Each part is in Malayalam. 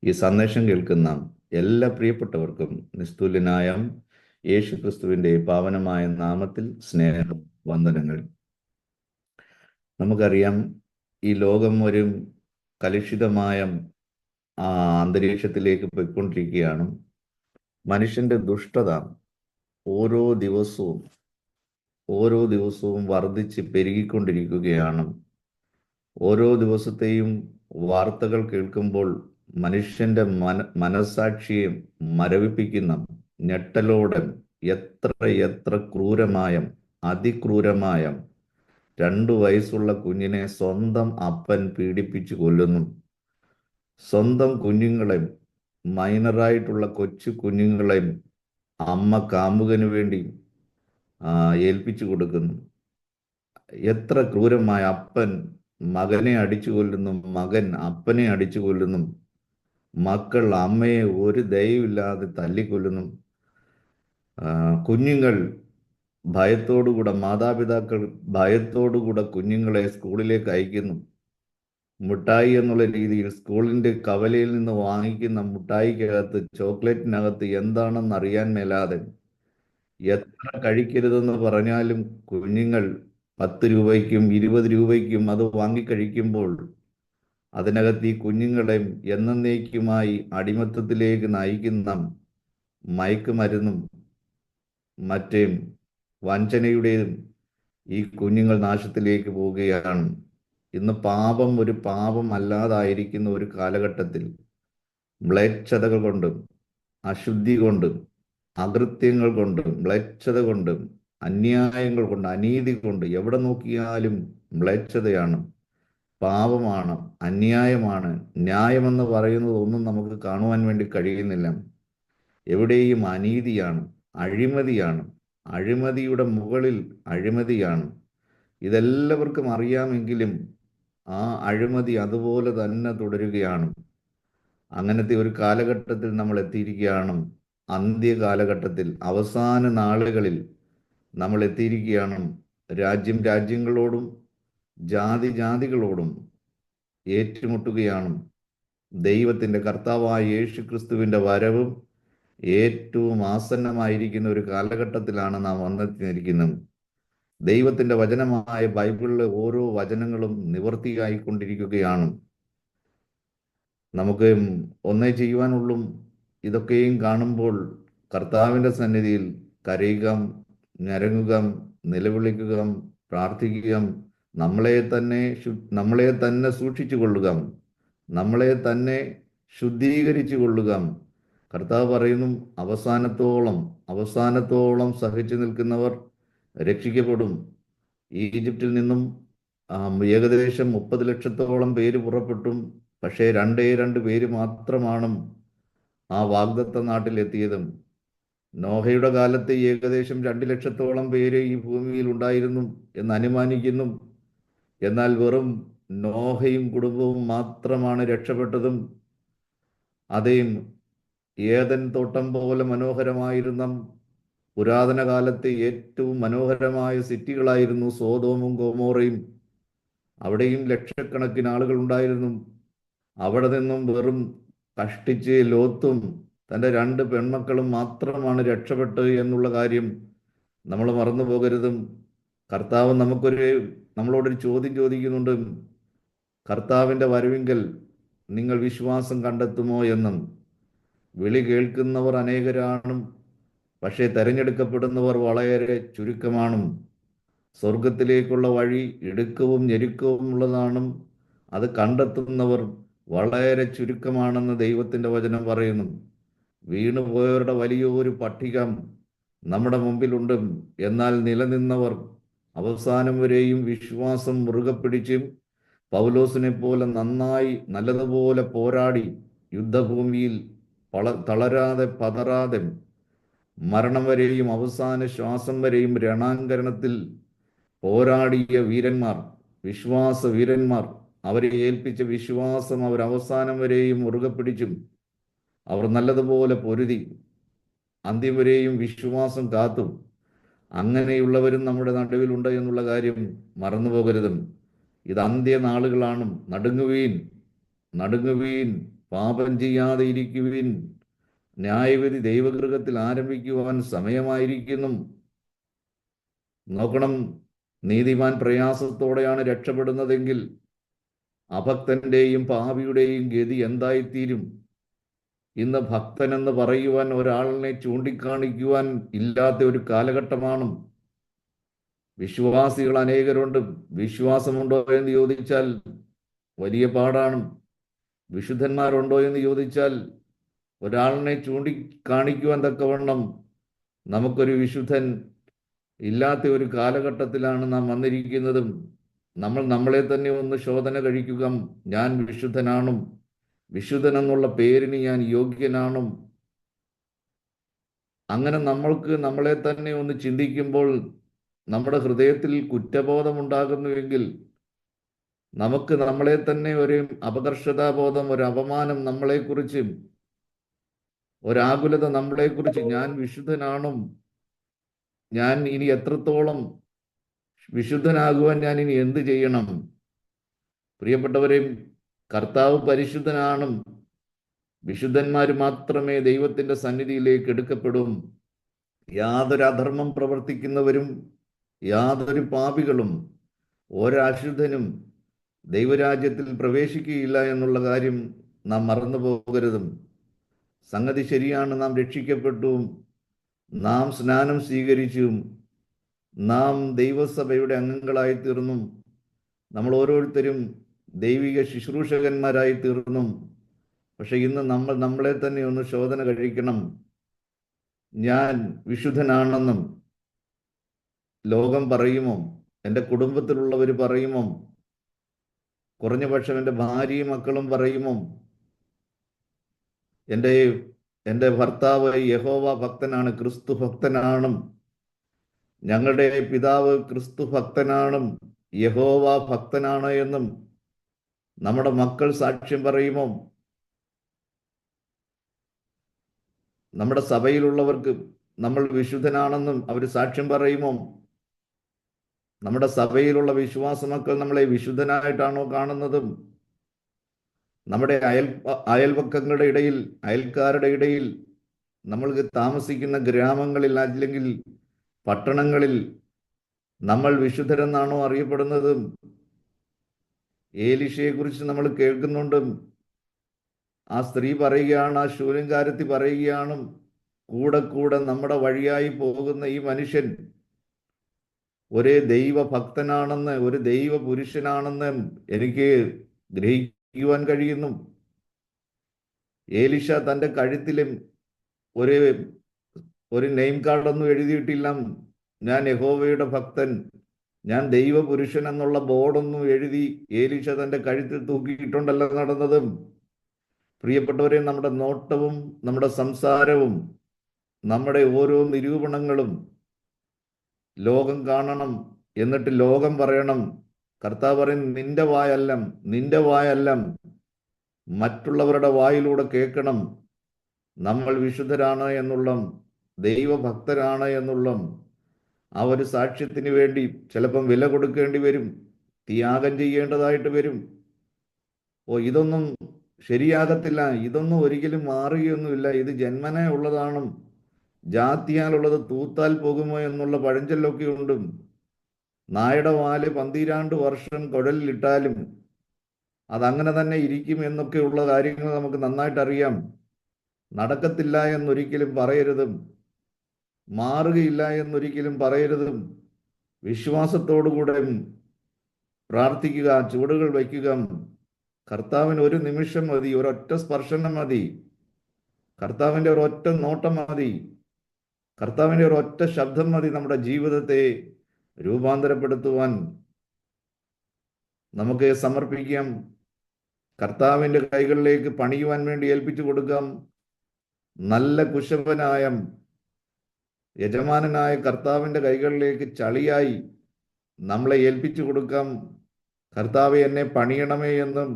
ഈ സന്ദേശം കേൾക്കുന്ന എല്ലാ പ്രിയപ്പെട്ടവർക്കും നിസ്തുല്യനായ യേശു ക്രിസ്തുവിന്റെ പാവനമായ നാമത്തിൽ സ്നേഹ വന്ദനങ്ങൾ. നമുക്കറിയാം, ഈ ലോകം ഒരു കലുഷിതമായ അന്തരീക്ഷത്തിലേക്ക് പോയിക്കൊണ്ടിരിക്കുകയാണ്. മനുഷ്യന്റെ ദുഷ്ടത ഓരോ ദിവസവും ഓരോ ദിവസവും വർദ്ധിച്ച് പെരുകിക്കൊണ്ടിരിക്കുകയാണ്. ഓരോ ദിവസത്തെയും വാർത്തകൾ കേൾക്കുമ്പോൾ മനുഷ്യന്റെ മനസാക്ഷിയെ മരവിപ്പിക്കുന്ന ഞെട്ടലോടെ എത്ര എത്ര ക്രൂരമായ അതിക്രൂരമായ 2 വയസ്സുള്ള കുഞ്ഞിനെ സ്വന്തം അപ്പൻ പീഡിപ്പിച്ചു കൊല്ലുന്നു. സ്വന്തം കുഞ്ഞുങ്ങളെ, മൈനറായിട്ടുള്ള കൊച്ചു കുഞ്ഞുങ്ങളെ അമ്മ കാമുകന് വേണ്ടി ഏൽപ്പിച്ചു കൊടുക്കുന്നു. എത്ര ക്രൂരമായ! അപ്പൻ മകനെ അടിച്ചു കൊല്ലുന്നു, മകൻ അപ്പനെ അടിച്ചു കൊല്ലുന്നു, മക്കൾ അമ്മയെ ഒരു ദയവില്ലാതെ തല്ലിക്കൊല്ലുന്നു. കുഞ്ഞുങ്ങൾ ഭയത്തോടുകൂടെ, മാതാപിതാക്കൾ ഭയത്തോടുകൂടെ കുഞ്ഞുങ്ങളെ സ്കൂളിലേക്ക് അയക്കുന്നു. മുട്ടായി എന്നുള്ള രീതിയിൽ സ്കൂളിന്റെ കവലയിൽ നിന്ന് വാങ്ങിക്കുന്ന മുട്ടായിക്കകത്ത്, ചോക്ലേറ്റിനകത്ത് എന്താണെന്ന് അറിയാൻ മേലാതെ എത്ര കഴിക്കരുതെന്ന് പറഞ്ഞാലും കുഞ്ഞുങ്ങൾ 10 രൂപയ്ക്കും 20 രൂപയ്ക്കും അത് വാങ്ങിക്കഴിക്കുമ്പോൾ അതിനകത്ത് ഈ കുഞ്ഞുങ്ങളെ എന്നേക്കുമായി അടിമത്തത്തിലേക്ക് നയിക്കുന്ന മയക്കുമരുന്നും മറ്റേ വഞ്ചനയുടേതും ഈ കുഞ്ഞുങ്ങൾ നാശത്തിലേക്ക് പോവുകയാണ്. ഇന്ന് പാപം ഒരു പാപം അല്ലാതായിരിക്കുന്ന ഒരു കാലഘട്ടത്തിൽ മ്ലേച്ഛതകൾ കൊണ്ടും അശുദ്ധി കൊണ്ടും അകൃത്യങ്ങൾ കൊണ്ടും മ്ലേച്ഛത കൊണ്ടും അന്യായങ്ങൾ കൊണ്ട് അനീതി കൊണ്ട് എവിടെ നോക്കിയാലും മ്ലേച്ഛതയാണ്, പാപമാണ്, അന്യായമാണ്. ന്യായമെന്ന് പറയുന്നത് ഒന്നും നമുക്ക് കാണുവാൻ വേണ്ടി കഴിയുന്നില്ല. എവിടെയും അനീതിയാണ്, അഴിമതിയാണ്, അഴിമതിയുടെ മുകളിൽ അഴിമതിയാണ്. ഇതെല്ലാവർക്കും അറിയാമെങ്കിലും ആ അഴിമതി അതുപോലെ തന്നെ തുടരുകയാണ്. അങ്ങനത്തെ ഒരു കാലഘട്ടത്തിൽ നമ്മൾ എത്തിയിരിക്കുകയാണ്. അന്ത്യ കാലഘട്ടത്തിൽ, അവസാന നാളുകളിൽ നമ്മൾ എത്തിയിരിക്കുകയാണ്. രാജ്യങ്ങളോടും ജാതികളോടും ഏറ്റുമുട്ടുകയാണ്. ദൈവത്തിൻ്റെ കർത്താവായ യേശു ക്രിസ്തുവിൻ്റെ വരവും ഏറ്റവും ആസന്നമായിരിക്കുന്ന ഒരു കാലഘട്ടത്തിലാണ് നാം വന്നെത്തിയിരിക്കുന്നത്. ദൈവത്തിൻ്റെ വചനമായ ബൈബിളിലെ ഓരോ വചനങ്ങളും നിവർത്തിയായിക്കൊണ്ടിരിക്കുകയാണ്. നമുക്ക് ഒന്നേ ചെയ്യുവാനുള്ളൂ, ഇതൊക്കെയും കാണുമ്പോൾ കർത്താവിൻ്റെ സന്നിധിയിൽ കരയുക, ഞരങ്ങുക, നിലവിളിക്കുക, പ്രാർത്ഥിക്കുക, നമ്മളെ തന്നെ സൂക്ഷിച്ചു കൊള്ളുക, നമ്മളെ തന്നെ ശുദ്ധീകരിച്ചു കൊള്ളുക. കർത്താവ് പറയുന്നു, അവസാനത്തോളം സഹിച്ചു നിൽക്കുന്നവർ രക്ഷിക്കപ്പെടും. ഈജിപ്തിൽ നിന്നും ഏകദേശം 30 ലക്ഷത്തോളം പേര് പുറപ്പെട്ടും, പക്ഷേ 2 പേര് മാത്രമാണ് ആ വാഗ്ദത്ത നാട്ടിൽ എത്തിയതും. നോഹയുടെ കാലത്ത് ഏകദേശം 2 ലക്ഷത്തോളം പേര് ഈ ഭൂമിയിൽ ഉണ്ടായിരുന്നു എന്ന് അനുമാനിക്കുന്നു. എന്നാൽ വെറും നോഹയും കുടുംബവും മാത്രമാണ് രക്ഷപ്പെട്ടതും. അതേയും ഏദൻ തോട്ടം പോലെ മനോഹരമായിരുന്ന പുരാതന കാലത്തെ ഏറ്റവും മനോഹരമായ സിറ്റികളായിരുന്നു സോദോമും ഗൊമോറയും. അവിടെയും ലക്ഷക്കണക്കിന് ആളുകൾ ഉണ്ടായിരുന്നു. അവിടെ നിന്നും വെറും കഷ്ടിച്ച് ലോത്തും തൻ്റെ 2 പെൺമക്കളും മാത്രമാണ് രക്ഷപ്പെട്ടത് എന്നുള്ള കാര്യം നമ്മൾ മറന്നു പോകരുതും. കർത്താവ് നമ്മളോടൊരു ചോദ്യം ചോദിക്കുന്നുണ്ട്. കർത്താവിൻ്റെ വരവിങ്കൽ നിങ്ങൾ വിശ്വാസം കണ്ടെത്തുമോ എന്നും. വിളി കേൾക്കുന്നവർ അനേകരാണ്, പക്ഷേ തെരഞ്ഞെടുക്കപ്പെടുന്നവർ വളരെ ചുരുക്കമാണ്. സ്വർഗത്തിലേക്കുള്ള വഴി ഇടുക്കവും ഞെരുക്കവും ഉള്ളതാണ്, അത് കണ്ടെത്തുന്നവർ വളരെ ചുരുക്കമാണെന്ന് ദൈവത്തിൻ്റെ വചനം പറയുന്നു. വീണുപോയവരുടെ വലിയൊരു പട്ടിക നമ്മുടെ മുമ്പിലുണ്ട്. എന്നാൽ നിലനിന്നവർ അവസാനം വരെയും വിശ്വാസം മുറുകെ പിടിച്ചും പൗലോസിനെ പോലെ നല്ലതുപോലെ പോരാടി യുദ്ധഭൂമിയിൽ തളരാതെ പതറാതെ മരണം വരെയും അവസാന ശ്വാസം വരെയും രണാങ്കരണത്തിൽ പോരാടിയ വീരന്മാർ, വിശ്വാസ വീരന്മാർ, അവരെ ഏൽപ്പിച്ച വിശ്വാസം അവർ അവസാനം വരെയും മുറുകെ പിടിച്ചും അവർ നല്ലതുപോലെ പൊരുതി അന്ത്യം വരെയും വിശ്വാസം കാത്തു. അങ്ങനെയുള്ളവരും നമ്മുടെ നടുവിലുണ്ട് എന്നുള്ള കാര്യം മറന്നു പോകരുതും. ഇത് അന്ത്യനാളുകളാണ്. നടുങ്ങുവീൻ, നടുങ്ങുവീൻ, പാപം ചെയ്യാതെ ഇരിക്കുവിൻ, ന്യായവിധി ദൈവഗൃഹത്തിൽ ആരംഭിക്കുവാൻ സമയമായിരിക്കുന്നു. നോക്കണം, നീതിമാൻ പ്രയാസത്തോടെയാണ് രക്ഷപ്പെടുന്നതെങ്കിൽ അഭക്തന്റെയും പാപിയുടെയും ഗതി എന്തായിത്തീരും? ഇന്ന് ഭക്തനെന്ന് പറയുവാൻ ഒരാളിനെ ചൂണ്ടിക്കാണിക്കുവാൻ ഇല്ലാത്ത ഒരു കാലഘട്ടമാണ്. വിശ്വാസികൾ അനേകരുണ്ട്. വിശ്വാസമുണ്ടോ എന്ന് ചോദിച്ചാൽ വലിയ പാടാണ്. വിശുദ്ധന്മാരുണ്ടോ എന്ന് ചോദിച്ചാൽ ഒരാളിനെ ചൂണ്ടിക്കാണിക്കുവാൻ തക്കവണ്ണം നമുക്കൊരു വിശുദ്ധൻ ഇല്ലാത്ത ഒരു കാലഘട്ടത്തിലാണ് നാം വന്നിരിക്കുന്നതും. നമ്മൾ നമ്മളെ തന്നെ ഒന്ന് ശോധന കഴിക്കുക. ഞാൻ വിശുദ്ധനാണും, വിശുദ്ധൻ എന്നുള്ള പേരിന് ഞാൻ യോഗ്യനാണും? അങ്ങനെ നമ്മൾക്ക് നമ്മളെ തന്നെ ഒന്ന് ചിന്തിക്കുമ്പോൾ നമ്മുടെ ഹൃദയത്തിൽ കുറ്റബോധമുണ്ടാകുന്നുവെങ്കിൽ, നമുക്ക് നമ്മളെ തന്നെ ഒരു അപകർഷതാബോധം, ഒരു അപമാനം നമ്മളെക്കുറിച്ച്, ഒരാകുലത നമ്മളെക്കുറിച്ച്, ഞാൻ വിശുദ്ധനാണും, ഞാൻ ഇനി എത്രത്തോളം വിശുദ്ധനാകുവാൻ ഞാൻ ഇനി എന്ത് ചെയ്യണം? പ്രിയപ്പെട്ടവരെയും, കർത്താവ് പരിശുദ്ധനാണ്. വിശുദ്ധന്മാർ മാത്രമേ ദൈവത്തിന്റെ സന്നിധിയിലേക്ക് എടുക്കപ്പെടും. യാതൊരു അധർമ്മം പ്രവർത്തിക്കുന്നവരും യാതൊരു പാപികളും ഒരശുദ്ധനും ദൈവരാജ്യത്തിൽ പ്രവേശിക്കുകയില്ല എന്നുള്ള കാര്യം നാം മറന്നു പോകരുതും. സംഗതി ശരിയാണ്, നാം രക്ഷിക്കപ്പെട്ടു, നാം സ്നാനം സ്വീകരിച്ചു, നാം ദൈവസഭയുടെ അംഗങ്ങളായി തീർന്നു, നമ്മൾ ഓരോരുത്തരും ദൈവിക ശുശ്രൂഷകന്മാരായി തീർന്നു. പക്ഷെ ഇന്ന് നമ്മൾ നമ്മളെ തന്നെ ഒന്ന് ശോധന കഴിക്കണം. ഞാൻ വിശുദ്ധനാണെന്നും ലോകം പറയുമോ? എൻ്റെ കുടുംബത്തിലുള്ളവർ പറയുമോ? കുറഞ്ഞ പക്ഷം എൻ്റെ ഭാര്യയും മക്കളും പറയുമോ? എൻ്റെ ഭർത്താവ് യഹോവ ഭക്തനാണ്, ക്രിസ്തു ഭക്തനാണ്, ഞങ്ങളുടെ പിതാവ് ക്രിസ്തു ഭക്തനാണ്, യഹോവ ഭക്തനാണ് എന്നും നമ്മുടെ മക്കൾ സാക്ഷ്യം പറയുമോ? നമ്മുടെ സഭയിലുള്ളവർക്ക് നമ്മൾ വിശുദ്ധനാണെന്നും അവർ സാക്ഷ്യം പറയുമോ? നമ്മുടെ സഭയിലുള്ള വിശ്വാസ മക്കൾ നമ്മളെ വിശുദ്ധനായിട്ടാണോ കാണുന്നതും? നമ്മുടെ അയൽപക്കങ്ങളുടെ ഇടയിൽ, അയൽക്കാരുടെ ഇടയിൽ, നമ്മൾക്ക് താമസിക്കുന്ന ഗ്രാമങ്ങളിൽ അല്ലെങ്കിൽ പട്ടണങ്ങളിൽ നമ്മൾ വിശുദ്ധരെന്നാണോ അറിയപ്പെടുന്നതും? ഏലീശയെ കുറിച്ച് നമ്മൾ കേൾക്കുന്നുണ്ട്. ആ സ്ത്രീ പറയുകയാണ്, ആ ശൂലങ്കാരത്തി പറയുകയാണ്, കൂടെ കൂടെ നമ്മുടെ വഴിയായി പോകുന്ന ഈ മനുഷ്യൻ ഒരേ ദൈവഭക്തനാണെന്ന്, ഒരു ദൈവ പുരുഷനാണെന്ന് എനിക്ക് ഗ്രഹിക്കുവാൻ കഴിയുന്നു. ഏലീശ തൻ്റെ കഴുത്തിലും ഒരു നെയിം കാർഡൊന്നും എഴുതിയിട്ടില്ല. ഞാൻ യഹോവയുടെ ഭക്തൻ, ഞാൻ ദൈവപുരുഷൻ എന്നുള്ള ബോർഡൊന്നും എഴുതി ഏലീശ തൻ്റെ കഴുത്തിൽ തൂക്കിയിട്ടുണ്ടല്ലോ നടന്നതും. പ്രിയപ്പെട്ടവരെ, നമ്മുടെ നോട്ടവും നമ്മുടെ സംസാരവും നമ്മുടെ ഓരോ നിരൂപണങ്ങളും ലോകം കാണണം. എന്നിട്ട് ലോകം പറയണം, കർത്താവ് പറയും, നിന്റെ വായല്ല മറ്റുള്ളവരുടെ വായിലൂടെ കേൾക്കണം നമ്മൾ വിശുദ്ധരാണ് എന്നുള്ള, ദൈവഭക്തരാണ് എന്നുള്ള ആ ഒരു സാക്ഷ്യത്തിന് വേണ്ടി ചിലപ്പം വില കൊടുക്കേണ്ടി വരും, ത്യാഗം ചെയ്യേണ്ടതായിട്ട് വരും. ഇതൊന്നും ശരിയാകത്തില്ല, ഇതൊന്നും ഒരിക്കലും മാറുകയൊന്നുമില്ല, ഇത് ജന്മനേ ഉള്ളതാണ്, ജാതിയാലുള്ളത് തൂത്താൽ പോകുമോ എന്നുള്ള പഴഞ്ചൊല്ലൊക്കെ ഉണ്ട്. നായുടെ വാല് 12 വർഷം കുഴലിലിട്ടാലും അതങ്ങനെ തന്നെ ഇരിക്കും എന്നൊക്കെയുള്ള കാര്യങ്ങൾ നമുക്ക് നന്നായിട്ട് അറിയാം. നടക്കത്തില്ല എന്നൊരിക്കലും പറയരുതും, മാറുകയില്ല എന്നൊരിക്കലും പറയരുതും. വിശ്വാസത്തോടുകൂടെ പ്രാർത്ഥിക്കുക, ചുവടുകൾ വയ്ക്കുക. കർത്താവിന് ഒരു നിമിഷം മതി, ഒരൊറ്റ സ്പർശനം മതി, കർത്താവിൻ്റെ ഒരൊറ്റ നോട്ടം മതി, കർത്താവിൻ്റെ ഒരൊറ്റ ശബ്ദം മതി നമ്മുടെ ജീവിതത്തെ രൂപാന്തരപ്പെടുത്തുവാൻ. നമുക്ക് സമർപ്പിക്കാം, കർത്താവിൻ്റെ കൈകളിലേക്ക് പണിയുവാൻ വേണ്ടി ഏൽപ്പിച്ചു കൊടുക്കാം. നല്ല കുശവനായ യജമാനനായ കർത്താവിൻ്റെ കൈകളിലേക്ക് ചളിയായി നമ്മളെ ഏൽപ്പിച്ചു കൊടുക്കാം. കർത്താവെ, എന്നെ പണിയണമേ എന്നും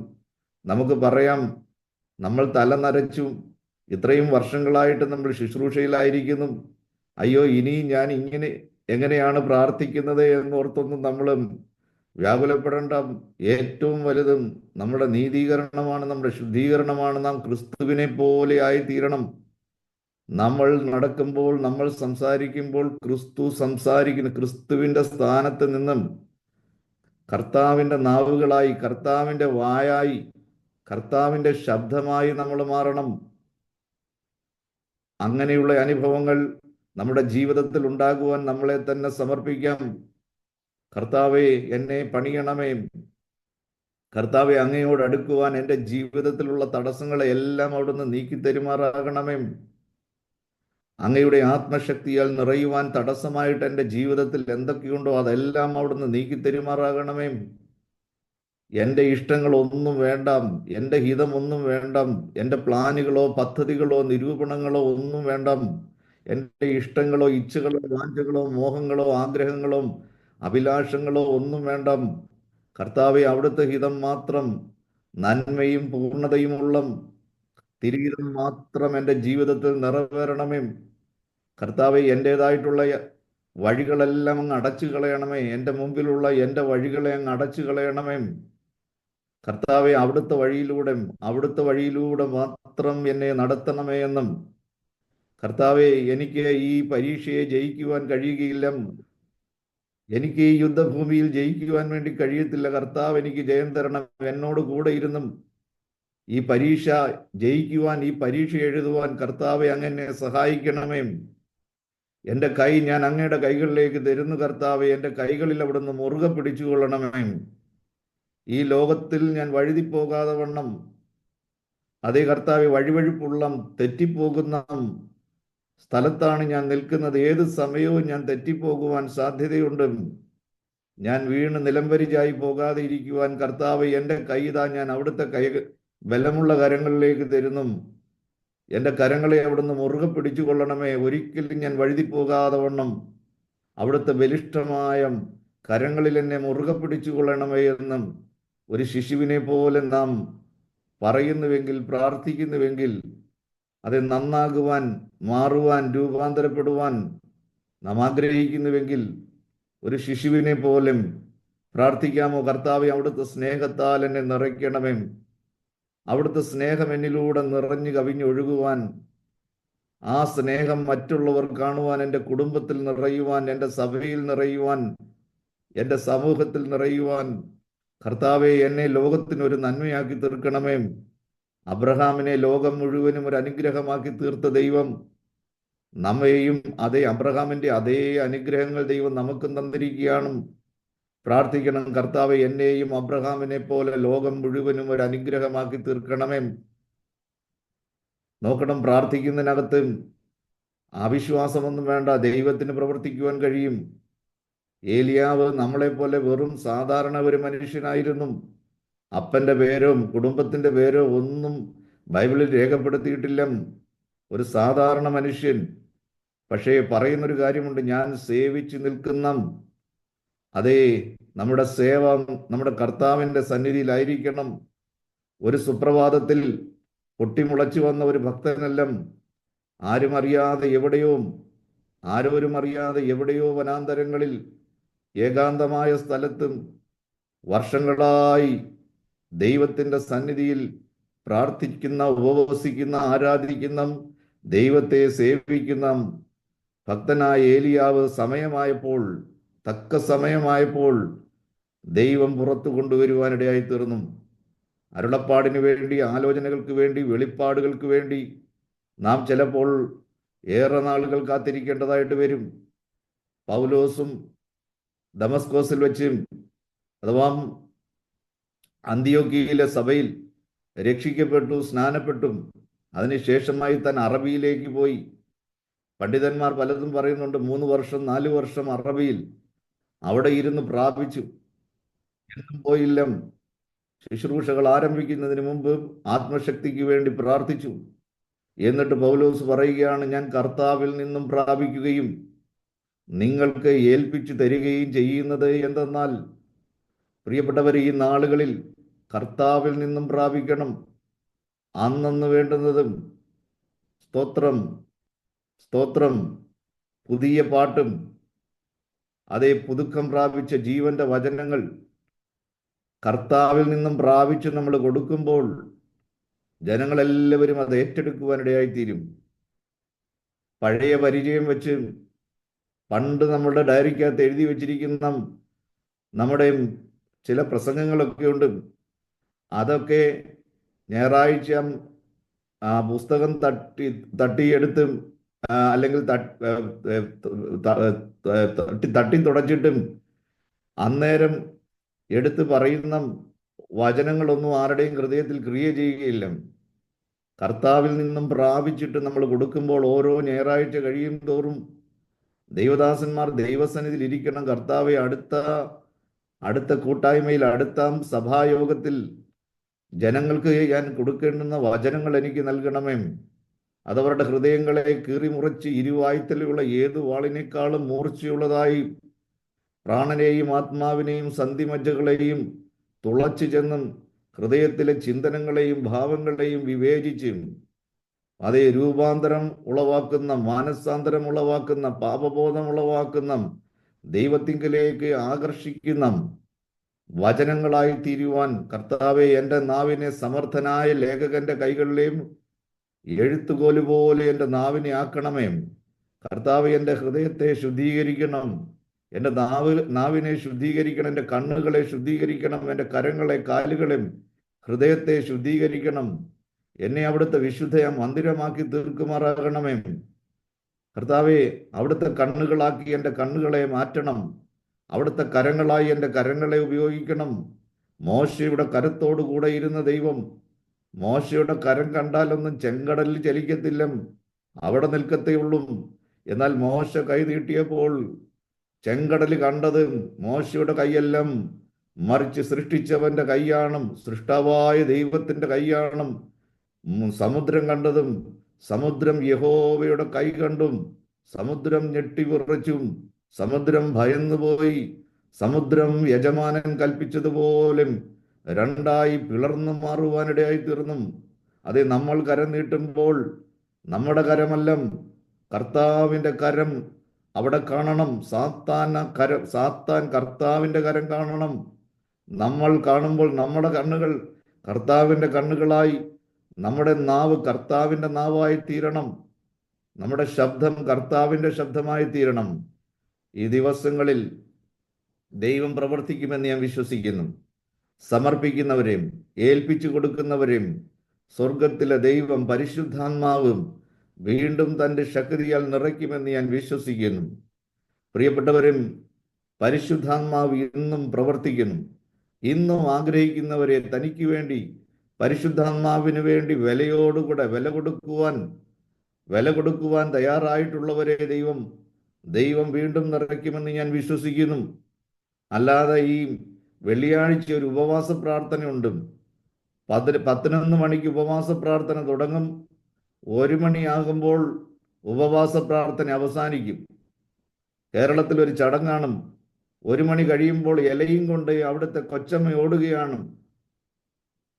നമുക്ക് പറയാം. നമ്മൾ തല നരച്ചു, ഇത്രയും വർഷങ്ങളായിട്ട് നമ്മൾ ശുശ്രൂഷയിലായിരിക്കുന്നു, അയ്യോ ഇനി ഞാൻ എങ്ങനെയാണ് പ്രാർത്ഥിക്കുന്നത് എന്നോർത്തൊന്നും നമ്മൾ വ്യാകുലപ്പെടേണ്ട. ഏറ്റവും വലുതും നമ്മുടെ നീതീകരണമാണ്, നമ്മുടെ ശുദ്ധീകരണമാണ്. നാം ക്രിസ്തുവിനെ പോലെ ആയിത്തീരണം. നമ്മൾ നടക്കുമ്പോൾ, നമ്മൾ സംസാരിക്കുമ്പോൾ ക്രിസ്തു സംസാരിക്കുന്നു. ക്രിസ്തുവിന്റെ സ്ഥാനത്ത് നിന്നും കർത്താവിന്റെ നാവുകളായി, കർത്താവിന്റെ വായായി, കർത്താവിന്റെ ശബ്ദമായി നമ്മൾ മാറണം. അങ്ങനെയുള്ള അനുഭവങ്ങൾ നമ്മുടെ ജീവിതത്തിൽ ഉണ്ടാകുവാൻ നമ്മളെ തന്നെ സമർപ്പിക്കാം. കർത്താവെ, എന്നെ പണിയണമേ. കർത്താവെ, അങ്ങയോട് അടുക്കുവാൻ എൻ്റെ ജീവിതത്തിലുള്ള തടസ്സങ്ങളെ എല്ലാം അവിടുന്ന് നീക്കി തരുമാറാകണമേ. അങ്ങയുടെ ആത്മശക്തിയാൽ നിറയുവാൻ തടസ്സമായിട്ട് എൻ്റെ ജീവിതത്തിൽ എന്തൊക്കെയുണ്ടോ അതെല്ലാം അവിടുന്ന് നീക്കി തരുമാറാകണമേ. എൻ്റെ ഇഷ്ടങ്ങളൊന്നും വേണ്ട, എൻ്റെ ഹിതമൊന്നും വേണ്ട, എൻ്റെ പ്ലാനുകളോ പദ്ധതികളോ നിരൂപണങ്ങളോ ഒന്നും വേണ്ട. എൻ്റെ ഇഷ്ടങ്ങളോ ഇച്ഛകളോ വാഞ്ചകളോ മോഹങ്ങളോ ആഗ്രഹങ്ങളോ അഭിലാഷങ്ങളോ ഒന്നും വേണ്ട. കർത്താവെ, അവിടുത്തെ ഹിതം മാത്രം, നന്മയും പൂർണ്ണതയുമുള്ള തിരുഹിതം മാത്രം എൻ്റെ ജീവിതത്തിൽ നിറവേറണമേ. കർത്താവെ, എൻ്റേതായിട്ടുള്ള വഴികളെല്ലാം അങ്ങ് അടച്ചു കളയണമേ. എൻ്റെ മുമ്പിലുള്ള എൻ്റെ വഴികളെ അങ്ങ് അടച്ചു കളയണമേ. കർത്താവെ, അവിടുത്തെ വഴിയിലൂടെ മാത്രം എന്നെ നടത്തണമേ എന്നും, കർത്താവെ, എനിക്ക് ഈ പരീക്ഷയെ ജയിക്കുവാൻ കഴിയുകയില്ല, എനിക്ക് ഈ യുദ്ധഭൂമിയിൽ ജയിക്കുവാൻ വേണ്ടി കഴിയത്തില്ല. കർത്താവ്, എനിക്ക് ജയം തരണം. എന്നോട് കൂടെ ഇരുന്നും ഈ പരീക്ഷ ജയിക്കുവാൻ, ഈ പരീക്ഷ എഴുതുവാൻ കർത്താവെ, അങ്ങനെ സഹായിക്കണമേ. എൻ്റെ കൈ ഞാൻ അങ്ങയുടെ കൈകളിലേക്ക് തരുന്നു. കർത്താവെ, എൻ്റെ കൈകളിൽ അവിടുന്ന് മുറുകെ പിടിച്ചുകൊള്ളണമേ. ഈ ലോകത്തിൽ ഞാൻ വഴുതിപ്പോകാതെ വണ്ണം, അതേ കർത്താവെ, വഴുവഴുപ്പുള്ള തെറ്റിപ്പോകുന്ന സ്ഥലത്താണ് ഞാൻ നിൽക്കുന്നത്. ഏത് സമയവും ഞാൻ തെറ്റിപ്പോകുവാൻ സാധ്യതയുണ്ട്. ഞാൻ വീണ് നിലംപരിചായി പോകാതെ ഇരിക്കുവാൻ കർത്താവ്, എൻ്റെ കൈതാ ഞാൻ അവിടുത്തെ ബലമുള്ള കരങ്ങളിലേക്ക് തരുന്നു. എൻ്റെ കരങ്ങളെ അവിടുന്ന് മുറുകെ പിടിച്ചുകൊള്ളണമേ. ഒരിക്കലും ഞാൻ വഴുതിപ്പോകാതെ വണ്ണം അവിടുത്തെ ബലിഷ്ഠമായ കരങ്ങളിൽ എന്നെ മുറുകെ പിടിച്ചുകൊള്ളണമേ എന്നും ഒരു ശിശുവിനെ പോലെ നാം പറയുന്നുവെങ്കിൽ, പ്രാർത്ഥിക്കുന്നുവെങ്കിൽ, അത് നന്നാകുവാൻ, മാറുവാൻ, രൂപാന്തരപ്പെടുവാൻ നാം ആഗ്രഹിക്കുന്നുവെങ്കിൽ ഒരു ശിശുവിനെ പോലും പ്രാർത്ഥിക്കാമോ? കർത്താവെ, അവിടുത്തെ സ്നേഹത്താൽ എന്നെ നിറയ്ക്കണമേ. അവിടുത്തെ സ്നേഹം എന്നിലൂടെ നിറഞ്ഞു കവിഞ്ഞൊഴുകുവാൻ, ആ സ്നേഹം മറ്റുള്ളവർ കാണുവാൻ, എൻ്റെ കുടുംബത്തിൽ നിറയുവാൻ, എൻ്റെ സഭയിൽ നിറയുവാൻ, എൻ്റെ സമൂഹത്തിൽ നിറയുവാൻ കർത്താവെ, എന്നെ ലോകത്തിനൊരു നന്മയാക്കി തീർക്കണമേ. അബ്രഹാമിനെ ലോകം മുഴുവനും ഒരു അനുഗ്രഹമാക്കി തീർത്ത ദൈവം നമ്മെയും അബ്രഹാമിന്റെ അതേ അനുഗ്രഹങ്ങൾ ദൈവം നമുക്കും തന്നിരിക്കുകയാണ്. പ്രാർത്ഥിക്കണം, കർത്താവെ, എന്നെയും അബ്രഹാമിനെ പോലെ ലോകം മുഴുവനും ഒരു അനുഗ്രഹമാക്കി തീർക്കണമേ. നോക്കണം, പ്രാർത്ഥിക്കുന്നതിനകത്ത് അവിശ്വാസമൊന്നും വേണ്ട. ദൈവത്തിന് പ്രവർത്തിക്കുവാൻ കഴിയും. ഏലിയാവ് നമ്മളെപ്പോലെ വെറും സാധാരണ ഒരു മനുഷ്യനായിരുന്നു. അപ്പന്റെ പേരോ കുടുംബത്തിന്റെ പേരോ ഒന്നും ബൈബിളിൽ രേഖപ്പെടുത്തിയിട്ടില്ല. ഒരു സാധാരണ മനുഷ്യൻ. പക്ഷേ പറയുന്നൊരു കാര്യമുണ്ട്, ഞാൻ സേവിച്ചു നിൽക്കുന്ന, അതേ, നമ്മുടെ സേവ നമ്മുടെ കർത്താവിൻ്റെ സന്നിധിയിലായിരിക്കണം. ഒരു സുപ്രഭാതത്തിൽ പൊട്ടിമുളച്ചു വന്ന ഒരു ഭക്തനെല്ലാം ആരും അറിയാതെ എവിടെയോ വനാന്തരങ്ങളിൽ ഏകാന്തമായ സ്ഥലത്തും വർഷങ്ങളായി ദൈവത്തിൻ്റെ സന്നിധിയിൽ പ്രാർത്ഥിക്കുന്ന, ഉപവസിക്കുന്ന, ആരാധിക്കുന്ന, ദൈവത്തെ സേവിക്കുന്ന ഭക്തനായ ഏലിയാവ് തക്ക സമയമായപ്പോൾ ദൈവം പുറത്തു കൊണ്ടുവരുവാനിടയായി തീർന്നു. അരുളപ്പാടിന് വേണ്ടി, ആലോചനകൾക്ക് വേണ്ടി, വെളിപ്പാടുകൾക്ക് വേണ്ടി നാം ചിലപ്പോൾ ഏറെ നാളുകൾ കാത്തിരിക്കേണ്ടതായിട്ട് വരും. പൗലോസും ദമസ്കോസിൽ വെച്ച്, അഥവാ അന്ത്യോക്യയിലെ സഭയിൽ രക്ഷിക്കപ്പെട്ടു, സ്നാനപ്പെട്ടു. അതിനുശേഷമായി താൻ അറബിയിലേക്ക് പോയി. പണ്ഡിതന്മാർ പലതും പറയുന്നുണ്ട്, 3 വർഷം 4 വർഷം അറബിയിൽ അവിടെ ഇരുന്ന് പ്രാപിച്ചു. എന്നും പോയില്ല. ശുശ്രൂഷകൾ ആരംഭിക്കുന്നതിന് മുമ്പ് ആത്മശക്തിക്ക് വേണ്ടി പ്രാർത്ഥിച്ചു. എന്നിട്ട് പൗലോസ് പറയുകയാണ്, ഞാൻ കർത്താവിൽ നിന്നും പ്രാപിക്കുകയും നിങ്ങൾക്ക് ഏൽപ്പിച്ചു തരികയും ചെയ്യുന്നത് എന്തെന്നാൽ, പ്രിയപ്പെട്ടവർ, ഈ നാളുകളിൽ കർത്താവിൽ നിന്നും പ്രാപിക്കണം. അന്നന്ന് വേണ്ടുന്നതും സ്തോത്രം, സ്തോത്രം, പുതിയ പാട്ടും, അതേ പുതുക്കം പ്രാപിച്ച ജീവന്റെ വചനങ്ങൾ, കർത്താവിൽ നിന്നും പ്രാപിച്ച് നമ്മൾ കൊടുക്കുമ്പോൾ ജനങ്ങളെല്ലാവരും അത് ഏറ്റെടുക്കുവാനിടയായിത്തീരും. പഴയ പരിചയം വെച്ച് പണ്ട് നമ്മുടെ ഡയറിക്കകത്ത് എഴുതി വച്ചിരിക്കുന്ന നമ്മുടെ ചില പ്രസംഗങ്ങളൊക്കെ ഉണ്ട്. അതൊക്കെ ഞായറാഴ്ച ആ പുസ്തകം തട്ടിയെടുത്തും അല്ലെങ്കിൽ തട്ടി തുടച്ചിട്ടും അന്നേരം എടുത്ത് പറയുന്ന വചനങ്ങളൊന്നും ആരുടെയും ഹൃദയത്തിൽ ക്രിയ ചെയ്യുകയില്ല. കർത്താവിൽ നിന്നും പ്രാപിച്ചിട്ട് നമ്മൾ കൊടുക്കുമ്പോൾ ഓരോ ഞായറാഴ്ച കഴിയും തോറും ദൈവദാസന്മാർ ദൈവസന്നിധിയിൽ ഇരിക്കണം. കർത്താവെ, അടുത്ത കൂട്ടായ്മയിൽ, അടുത്ത സഭായോഗത്തിൽ ജനങ്ങൾക്ക് ഞാൻ കൊടുക്കേണ്ടുന്ന വചനങ്ങൾ എനിക്ക് നൽകണമേ. അതവരുടെ ഹൃദയങ്ങളെ കീറിമുറിച്ച് ഇരുവായ്ത്തലുള്ള ഏത് വാളിനേക്കാളും മൂർച്ചയുള്ളതായി പ്രാണനെയും ആത്മാവിനെയും സന്ധിമജ്ജകളെയും തുളച്ചു ചെന്നും ഹൃദയത്തിലെ ചിന്തനങ്ങളെയും ഭാവങ്ങളെയും വിവേചിച്ച് അതേ രൂപാന്തരം ഉളവാക്കുന്ന, മാനസാന്തരം ഉളവാക്കുന്ന, പാപബോധം ഉളവാക്കുന്ന, ദൈവത്തിങ്കലേക്ക് ആകർഷിക്കുന്ന വചനങ്ങളായി തീരുവാൻ കർത്താവെ, എൻ്റെ നാവിനെ സമർത്ഥനായ ലേഖകന്റെ കൈകളിലെയും എഴുത്തുകോല് പോലെ എൻ്റെ നാവിനെ ആക്കണമേ. കർത്താവ്, എൻ്റെ ഹൃദയത്തെ ശുദ്ധീകരിക്കണം, എൻ്റെ നാവിനെ ശുദ്ധീകരിക്കണം, എൻ്റെ കണ്ണുകളെ ശുദ്ധീകരിക്കണം, എൻ്റെ കരങ്ങളെ, കാലുകളെ, ഹൃദയത്തെ ശുദ്ധീകരിക്കണം. എന്നെ അവിടുത്തെ വിശുദ്ധ മന്ദിരമാക്കി തീർക്കുമാറാകണമേ. കർത്താവെ, അവിടുത്തെ കണ്ണുകളാക്കി എൻ്റെ കണ്ണുകളെ മാറ്റണം. അവിടുത്തെ കരങ്ങളായി എൻ്റെ കരങ്ങളെ ഉപയോഗിക്കണം. മോശയുടെ കരത്തോടു കൂടെ ഇരുന്ന ദൈവം മോശയുടെ കരം കണ്ടാലൊന്നും ചെങ്കടലിൽ ചലിക്കത്തില്ല, അവിടെ നിൽക്കത്തേയുള്ളൂ. എന്നാൽ മോശ കൈ നീട്ടിയപ്പോൾ ചെങ്കടൽ കണ്ടത് മോശയുടെ കൈയെല്ലാം, മറിച്ച് സൃഷ്ടിച്ചവന്റെ കൈയാണ്, സൃഷ്ടാവായ ദൈവത്തിന്റെ കൈയാണ്. സമുദ്രം കണ്ടതും സമുദ്രം യഹോവയുടെ കൈ കണ്ടും സമുദ്രം ഞെട്ടിവിറച്ചും സമുദ്രം ഭയന്നുപോയി. സമുദ്രം യജമാനൻ കൽപ്പിച്ചതുപോലെ രണ്ടായി പിളർന്നു മാറുവാനിടയായി തീർന്നു. അതെ, നമ്മൾ കരം നീട്ടുമ്പോൾ നമ്മുടെ കരമല്ല, കർത്താവിൻ്റെ കരം അവിടെ കാണണം. സാത്താൻ കർത്താവിൻ്റെ കരം കാണണം. നമ്മൾ കാണുമ്പോൾ നമ്മുടെ കണ്ണുകൾ കർത്താവിൻ്റെ കണ്ണുകളായി, നമ്മുടെ നാവ് കർത്താവിൻ്റെ നാവായി തീരണം, നമ്മുടെ ശബ്ദം കർത്താവിൻ്റെ ശബ്ദമായി തീരണം. ഈ ദിവസങ്ങളിൽ ദൈവം പ്രവർത്തിക്കുമെന്ന് ഞാൻ വിശ്വസിക്കുന്നു. സമർപ്പിക്കുന്നവരെയും ഏൽപ്പിച്ചു കൊടുക്കുന്നവരെയും സ്വർഗത്തിലെ ദൈവം പരിശുദ്ധാത്മാവും വീണ്ടും തൻ്റെ ശക്തിയാൽ നിറയ്ക്കുമെന്ന് ഞാൻ വിശ്വസിക്കുന്നു. പ്രിയപ്പെട്ടവരും, പരിശുദ്ധാത്മാവ് ഇന്നും പ്രവർത്തിക്കുന്നു. ഇന്നും ആഗ്രഹിക്കുന്നവരെ തനിക്ക് വേണ്ടി, പരിശുദ്ധാത്മാവിന് വേണ്ടി വിലയോടുകൂടെ വില കൊടുക്കുവാൻ തയ്യാറായിട്ടുള്ളവരെ ദൈവം വീണ്ടും നിറയ്ക്കുമെന്ന് ഞാൻ വിശ്വസിക്കുന്നു. അല്ലാതെ ഈ വെള്ളിയാഴ്ച ഒരു ഉപവാസ പ്രാർത്ഥനയുണ്ട്. 11 മണിക്ക് ഉപവാസ പ്രാർത്ഥന തുടങ്ങും. 1 മണിയാകുമ്പോൾ ഉപവാസ പ്രാർത്ഥന അവസാനിക്കും. കേരളത്തിൽ ഒരു ചടങ്ങാണ്. 1 മണി കഴിയുമ്പോൾ ഇലയും കൊണ്ട് അവിടുത്തെ കൊച്ചമ്മ ഓടുകയാണ്.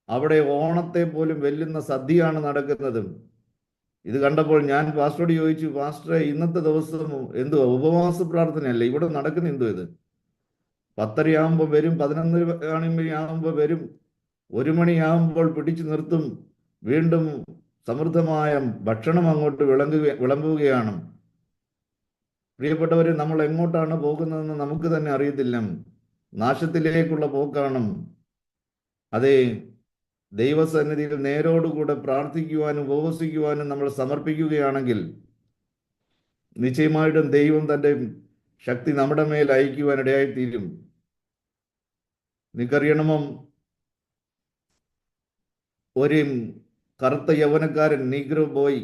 അവിടെ ഓണത്തെ പോലും വെല്ലുന്ന സദ്യയാണ് നടക്കുന്നത്. ഇത് കണ്ടപ്പോൾ ഞാൻ പാസ്റ്ററോട് ചോദിച്ചു, പാസ്റ്ററെ, ഇന്നത്തെ ദിവസം എന്തുവാ, ഉപവാസ പ്രാർത്ഥനയല്ല ഇവിടെ നടക്കുന്ന? എന്തോ ഇത് 10:30 വരും, 11 വരും, 1 മണിയാകുമ്പോൾ പിടിച്ചു നിർത്തും, വീണ്ടും സമൃദ്ധമായ ഭക്ഷണം അങ്ങോട്ട് വിളമ്പുകയാണ്. പ്രിയപ്പെട്ടവരെ, നമ്മൾ എങ്ങോട്ടാണ് പോകുന്നതെന്ന് നമുക്ക് തന്നെ അറിയത്തില്ല. നാശത്തിലേക്കുള്ള പോക്കാണ്. അതേ, ദൈവസന്നിധിയിൽ നേരോടുകൂടെ പ്രാർത്ഥിക്കുവാനും ഉപവസിക്കുവാനും നമ്മൾ സമർപ്പിക്കുകയാണെങ്കിൽ നിശ്ചയമായിട്ടും ദൈവം തൻ്റെ ശക്തി നമ്മുടെ മേൽ അയക്കുവാൻ ഇടയായിത്തീരും. നിങ്ങൾക്കറിയണമോ, ഒരു കറുത്ത യൗവനക്കാരൻ, നീഗ്രോ ബോയ്,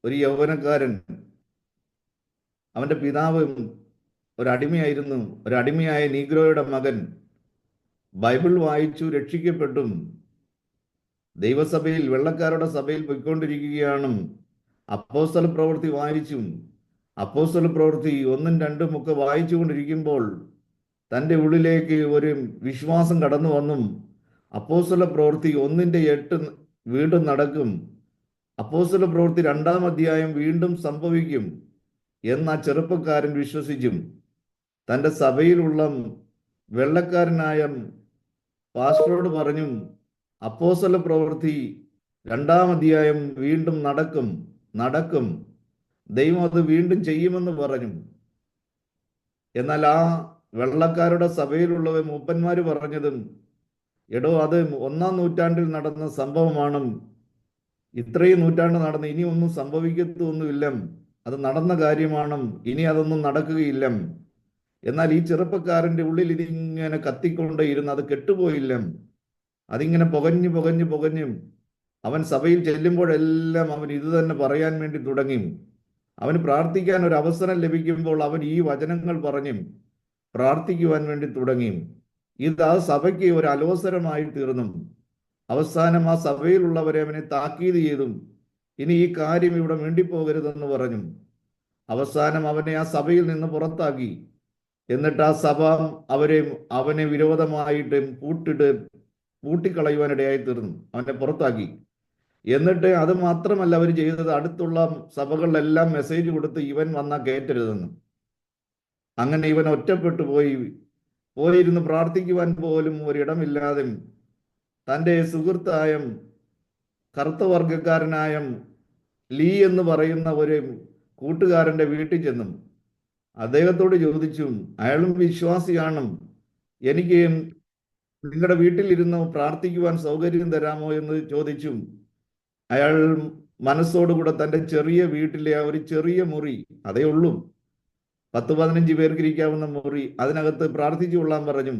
ഒരു യൗവനക്കാരൻ, അവൻ്റെ പിതാവ് ഒരടിമയായിരുന്നു. ഒരടിമയായ നീഗ്രോയുടെ മകൻ ബൈബിൾ വായിച്ചു രക്ഷിക്കപ്പെട്ടും ദൈവസഭയിൽ, വെള്ളക്കാരുടെ സഭയിൽ പോയിക്കൊണ്ടിരിക്കുകയാണ്. അപ്പോസ്തല പ്രവൃത്തി വായിച്ചും അപ്പോസ്തല പ്രവൃത്തി 1ഉം 2ഉം ഒക്കെ വായിച്ചു കൊണ്ടിരിക്കുമ്പോൾ തൻ്റെ ഉള്ളിലേക്ക് ഒരു വിശ്വാസം കടന്നു വന്നും അപ്പോസ്തല പ്രവൃത്തി 1:8 വീണ്ടും നടക്കും, അപ്പോസ്തല പ്രവൃത്തി 2-ാം അധ്യായം വീണ്ടും സംഭവിക്കും എന്ന് ആ ചെറുപ്പക്കാരൻ വിശ്വസിച്ചും തൻ്റെ സഭയിലുള്ള വെള്ളക്കാരനായ പാസ്റ്ററോട് പറഞ്ഞു, അപ്പോസ്തല പ്രവൃത്തി 2-ാം അധ്യായം വീണ്ടും നടക്കും നടക്കും, ദൈവം അത് വീണ്ടും ചെയ്യുമെന്ന് പറഞ്ഞു. എന്നാൽ ആ വെള്ളക്കാരുടെ സഭയിലുള്ളവ മൂപ്പന്മാര് പറഞ്ഞതും, എടോ അത് 1-ാം നൂറ്റാണ്ടിൽ നടന്ന സംഭവമാണ്, ഇത്രയും നൂറ്റാണ്ട് നടന്ന് ഇനി ഒന്നും സംഭവിക്കത്തൊന്നുമില്ല, അത് നടന്ന കാര്യമാണ്, ഇനി അതൊന്നും നടക്കുകയില്ല. എന്നാൽ ഈ ചെറുപ്പക്കാരന്റെ ഉള്ളിൽ ഇതിങ്ങനെ കത്തിക്കൊണ്ടേ ഇരുന്ന് അത് കെട്ടുപോയില്ല. അതിങ്ങനെ പുകഞ്ഞു പുകഞ്ഞു പുകഞ്ഞും അവൻ സഭയിൽ ചെല്ലുമ്പോഴെല്ലാം അവൻ ഇത് തന്നെ പറയാൻ വേണ്ടി തുടങ്ങി. അവന് പ്രാർത്ഥിക്കാൻ ഒരു അവസരം ലഭിക്കുമ്പോൾ അവൻ ഈ വചനങ്ങൾ പറഞ്ഞും പ്രാർത്ഥിക്കുവാൻ വേണ്ടി തുടങ്ങി. ഇത് ആ സഭയ്ക്ക് ഒരു അലോസരമായി തീർന്നു. അവസാനം ആ സഭയിലുള്ളവരെ അവനെ താക്കീത് ചെയ്തും, ഇനി ഈ കാര്യം ഇവിടെ മിണ്ടിപ്പോകരുതെന്ന് പറഞ്ഞു. അവസാനം അവനെ ആ സഭയിൽ നിന്ന് പുറത്താക്കി. എന്നിട്ട് ആ സഭ അവനെ വിരോധമായിട്ട് പൂട്ടിക്കളയുവാനിടയായി തീർന്നു. അവനെ പുറത്താക്കി. എന്നിട്ട് അത് മാത്രമല്ല അവർ ചെയ്തത്, അടുത്തുള്ള സഭകളിലെല്ലാം മെസ്സേജ് കൊടുത്ത് ഇവൻ വന്നാൽ കയറ്റരുതെന്ന്. അങ്ങനെ ഇവൻ ഒറ്റപ്പെട്ടു പോയിരുന്ന് പ്രാർത്ഥിക്കുവാൻ പോലും ഒരിടമില്ലാതെ തൻ്റെ സുഹൃത്തായ കറുത്ത വർഗക്കാരനായ ലീ എന്ന് പറയുന്ന ഒരു കൂട്ടുകാരന്റെ വീട്ടിൽ ചെന്നും അദ്ദേഹത്തോട് ചോദിച്ചു, അയാളും വിശ്വാസിയാണ്, എനിക്ക് നിങ്ങളുടെ വീട്ടിലിരുന്ന് പ്രാർത്ഥിക്കുവാൻ സൗകര്യം തരാമോ എന്ന് ചോദിച്ചു. അയാൾ മനസ്സോടുകൂടെ തൻ്റെ ചെറിയ വീട്ടിലെ ആ ഒരു ചെറിയ മുറി, അതേ ഉള്ളൂ, 10-15 പേർക്ക് ഇരിക്കാവുന്ന മുറി, അതിനകത്ത് പ്രാർത്ഥിച്ചു കൊള്ളാൻ പറഞ്ഞു.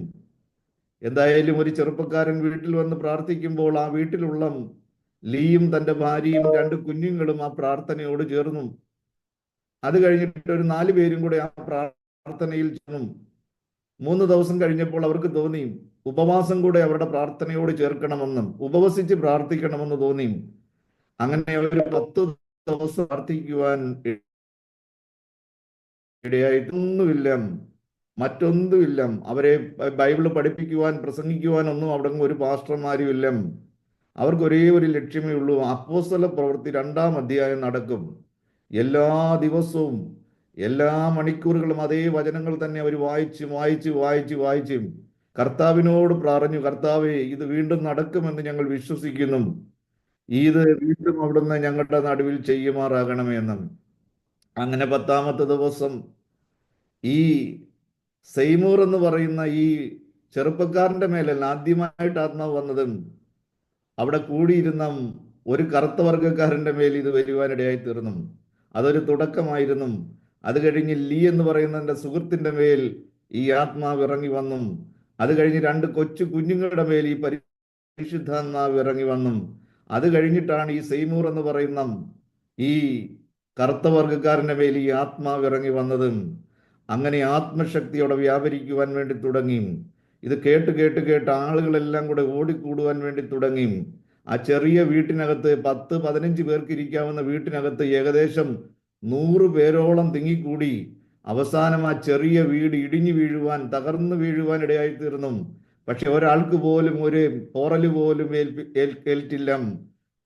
എന്തായാലും ഒരു ചെറുപ്പക്കാരൻ വീട്ടിൽ വന്ന് പ്രാർത്ഥിക്കുമ്പോൾ ആ വീട്ടിലുള്ള ലീയും തൻ്റെ ഭാര്യയും 2 കുഞ്ഞുങ്ങളും ആ പ്രാർത്ഥനയോട് ചേർന്നു. അത് കഴിഞ്ഞിട്ട് ഒരു 4 പേരും കൂടെ ആ പ്രാർത്ഥനയിൽ ചേർന്നു. 3 ദിവസം കഴിഞ്ഞപ്പോൾ അവർക്ക് തോന്നി ഉപവാസം കൂടെ അവരുടെ പ്രാർത്ഥനയോട് ചേർക്കണമെന്നും ഉപവസിച്ച് പ്രാർത്ഥിക്കണമെന്ന് തോന്നി. അങ്ങനെ അവർ 10 ദിവസം പ്രാർത്ഥിക്കുവാൻ ഇടയായിട്ടൊന്നുമില്ല, മറ്റൊന്നുമില്ല. അവരെ ബൈബിള് പഠിപ്പിക്കുവാൻ പ്രസംഗിക്കുവാൻ ഒന്നും അവിടെ ഒരു പാസ്റ്റർമാരും ഇല്ല. അവർക്ക് ഒരേ ഒരു ലക്ഷ്യമേ ഉള്ളൂ, അപ്പോസ്തല പ്രവൃത്തി 2-ാം അധ്യായം നടക്കും. എല്ലാ ദിവസവും എല്ലാ മണിക്കൂറുകളും അതേ വചനങ്ങൾ തന്നെ അവർ വായിച്ച് കർത്താവിനോട് പറഞ്ഞു, കർത്താവേ, ഇത് വീണ്ടും നടക്കുമെന്ന് ഞങ്ങൾ വിശ്വസിക്കുന്നു, ഇത് വീണ്ടും അവിടുന്ന് ഞങ്ങളുടെ നടുവിൽ ചെയ്യുമാറാകണമെന്നും. അങ്ങനെ 10-ാമത്തെ ദിവസം ഈ സെയ്മൂർ എന്ന് പറയുന്ന ഈ ചെറുപ്പക്കാരന്റെ മേലല്ല ആദ്യമായിട്ട് ആത്മാവ് വന്നതും അവിടെ കൂടിയിരുന്ന ഒരു കറുത്ത വർഗക്കാരന്റെ മേൽ ഇത് വരുവാനിടയായി തീർന്നു. അതൊരു തുടക്കമായിരുന്നു. അത് കഴിഞ്ഞ് ലീ എന്ന് പറയുന്ന എൻ്റെ സുഹൃത്തിന്റെ മേൽ ഈ ആത്മാവ് ഇറങ്ങി വന്നു. അത് കഴിഞ്ഞ് 2 കൊച്ചു കുഞ്ഞുങ്ങളുടെ മേൽ ഈ പരിശുദ്ധാത്മാവ് ഇറങ്ങി വന്നു. അത് കഴിഞ്ഞിട്ടാണ് ഈ സെയ്മൂർ എന്ന് പറയുന്ന ഈ കറുത്ത വർഗക്കാരന്റെ മേൽ ഈ ആത്മാവ് ഇറങ്ങി വന്നത്. അങ്ങനെ ആത്മശക്തിയോടെ വ്യാപരിക്കുവാൻ വേണ്ടി തുടങ്ങി. ഇത് കേട്ട് കേട്ട് കേട്ട് ആളുകളെല്ലാം കൂടെ ഓടിക്കൂടുവാൻ വേണ്ടി തുടങ്ങി. ആ ചെറിയ വീട്ടിനകത്ത് 10-15 പേർക്ക് ഇരിക്കാവുന്ന വീട്ടിനകത്ത് ഏകദേശം 100 പേരോളം തിങ്ങിക്കൂടി. അവസാനം ആ ചെറിയ വീട് ഇടിഞ്ഞു വീഴുവാൻ, തകർന്നു വീഴുവാൻ ഇടയായി തീർന്നു. പക്ഷെ ഒരാൾക്ക് പോലും ഒരു പോറല് പോലും ഏൽറ്റില്ല.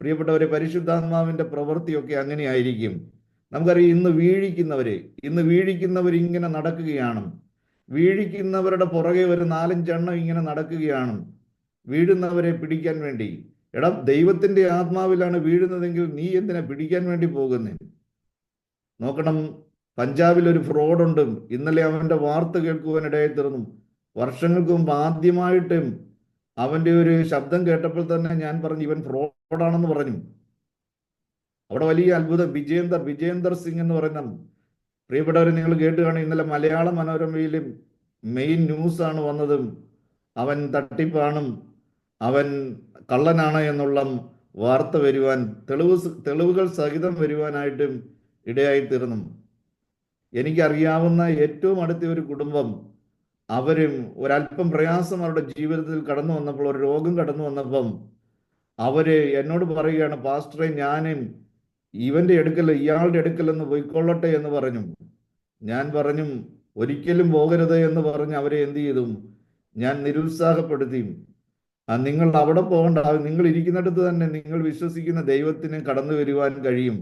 പ്രിയപ്പെട്ടവരെ, പരിശുദ്ധാത്മാവിന്റെ പ്രവൃത്തിയൊക്കെ അങ്ങനെയായിരിക്കും. നമുക്കറിയാം, ഇന്ന് വീഴിക്കുന്നവർ ഇങ്ങനെ നടക്കുകയാണ്. വീഴിക്കുന്നവരുടെ പുറകെ ഒരു 4-5 എണ്ണം ഇങ്ങനെ നടക്കുകയാണ് വീഴുന്നവരെ പിടിക്കാൻ വേണ്ടി. എടാ, ദൈവത്തിന്റെ ആത്മാവിലാണ് വീഴുന്നതെങ്കിൽ നീ എന്തിനാ പിടിക്കാൻ വേണ്ടി പോകുന്നത്? നോക്കണം, പഞ്ചാബിൽ ഒരു ഫ്രോഡുണ്ട്. ഇന്നലെ അവന്റെ വാർത്ത കേൾക്കുവാനിടയായി തീർന്നു. വർഷങ്ങൾക്ക് മുമ്പ് ആദ്യമായിട്ട് അവന്റെ ഒരു ശബ്ദം കേട്ടപ്പോൾ തന്നെ ഞാൻ പറഞ്ഞു, ഇവൻ ഫ്രോഡാണെന്ന് പറഞ്ഞു. അവിടെ വലിയ അത്ഭുതം. വിജേന്ദർ സിംഗ് എന്ന് പറയുന്ന, പ്രിയപ്പെട്ടവരെ, നിങ്ങൾ കേട്ട് കാണും, ഇന്നലെ മലയാള മനോരമയിലും മെയിൻ ന്യൂസ് ആണ് വന്നതും. അവൻ തട്ടിപ്പാണ്, അവൻ കള്ളനാണ് എന്നുള്ള വാർത്ത വരുവാൻ, തെളിവുകൾ സഹിതം വരുവാനായിട്ടും ഇടയായി തീർന്നു. എനിക്കറിയാവുന്ന ഏറ്റവും അടുത്ത ഒരു കുടുംബം, അവരും ഒരല്പം പ്രയാസം അവരുടെ ജീവിതത്തിൽ കടന്നു വന്നപ്പോൾ, ഒരു രോഗം കടന്നു വന്നപ്പം അവര് എന്നോട് പറയുകയാണ്, പാസ്റ്ററെ, ഞാനും ഇയാളുടെ അടുക്കലെന്ന് പോയിക്കൊള്ളട്ടെ എന്ന് പറഞ്ഞു. ഞാൻ പറഞ്ഞു, ഒരിക്കലും പോകരുത് എന്ന് പറഞ്ഞ് അവരെ എന്ത് ചെയ്തു, ഞാൻ നിരുത്സാഹപ്പെടുത്തി. നിങ്ങൾ അവിടെ പോകണ്ട, നിങ്ങൾ ഇരിക്കുന്നിടത്ത് തന്നെ നിങ്ങൾ വിശ്വസിക്കുന്ന ദൈവത്തിന് കടന്നു വരുവാൻ കഴിയും.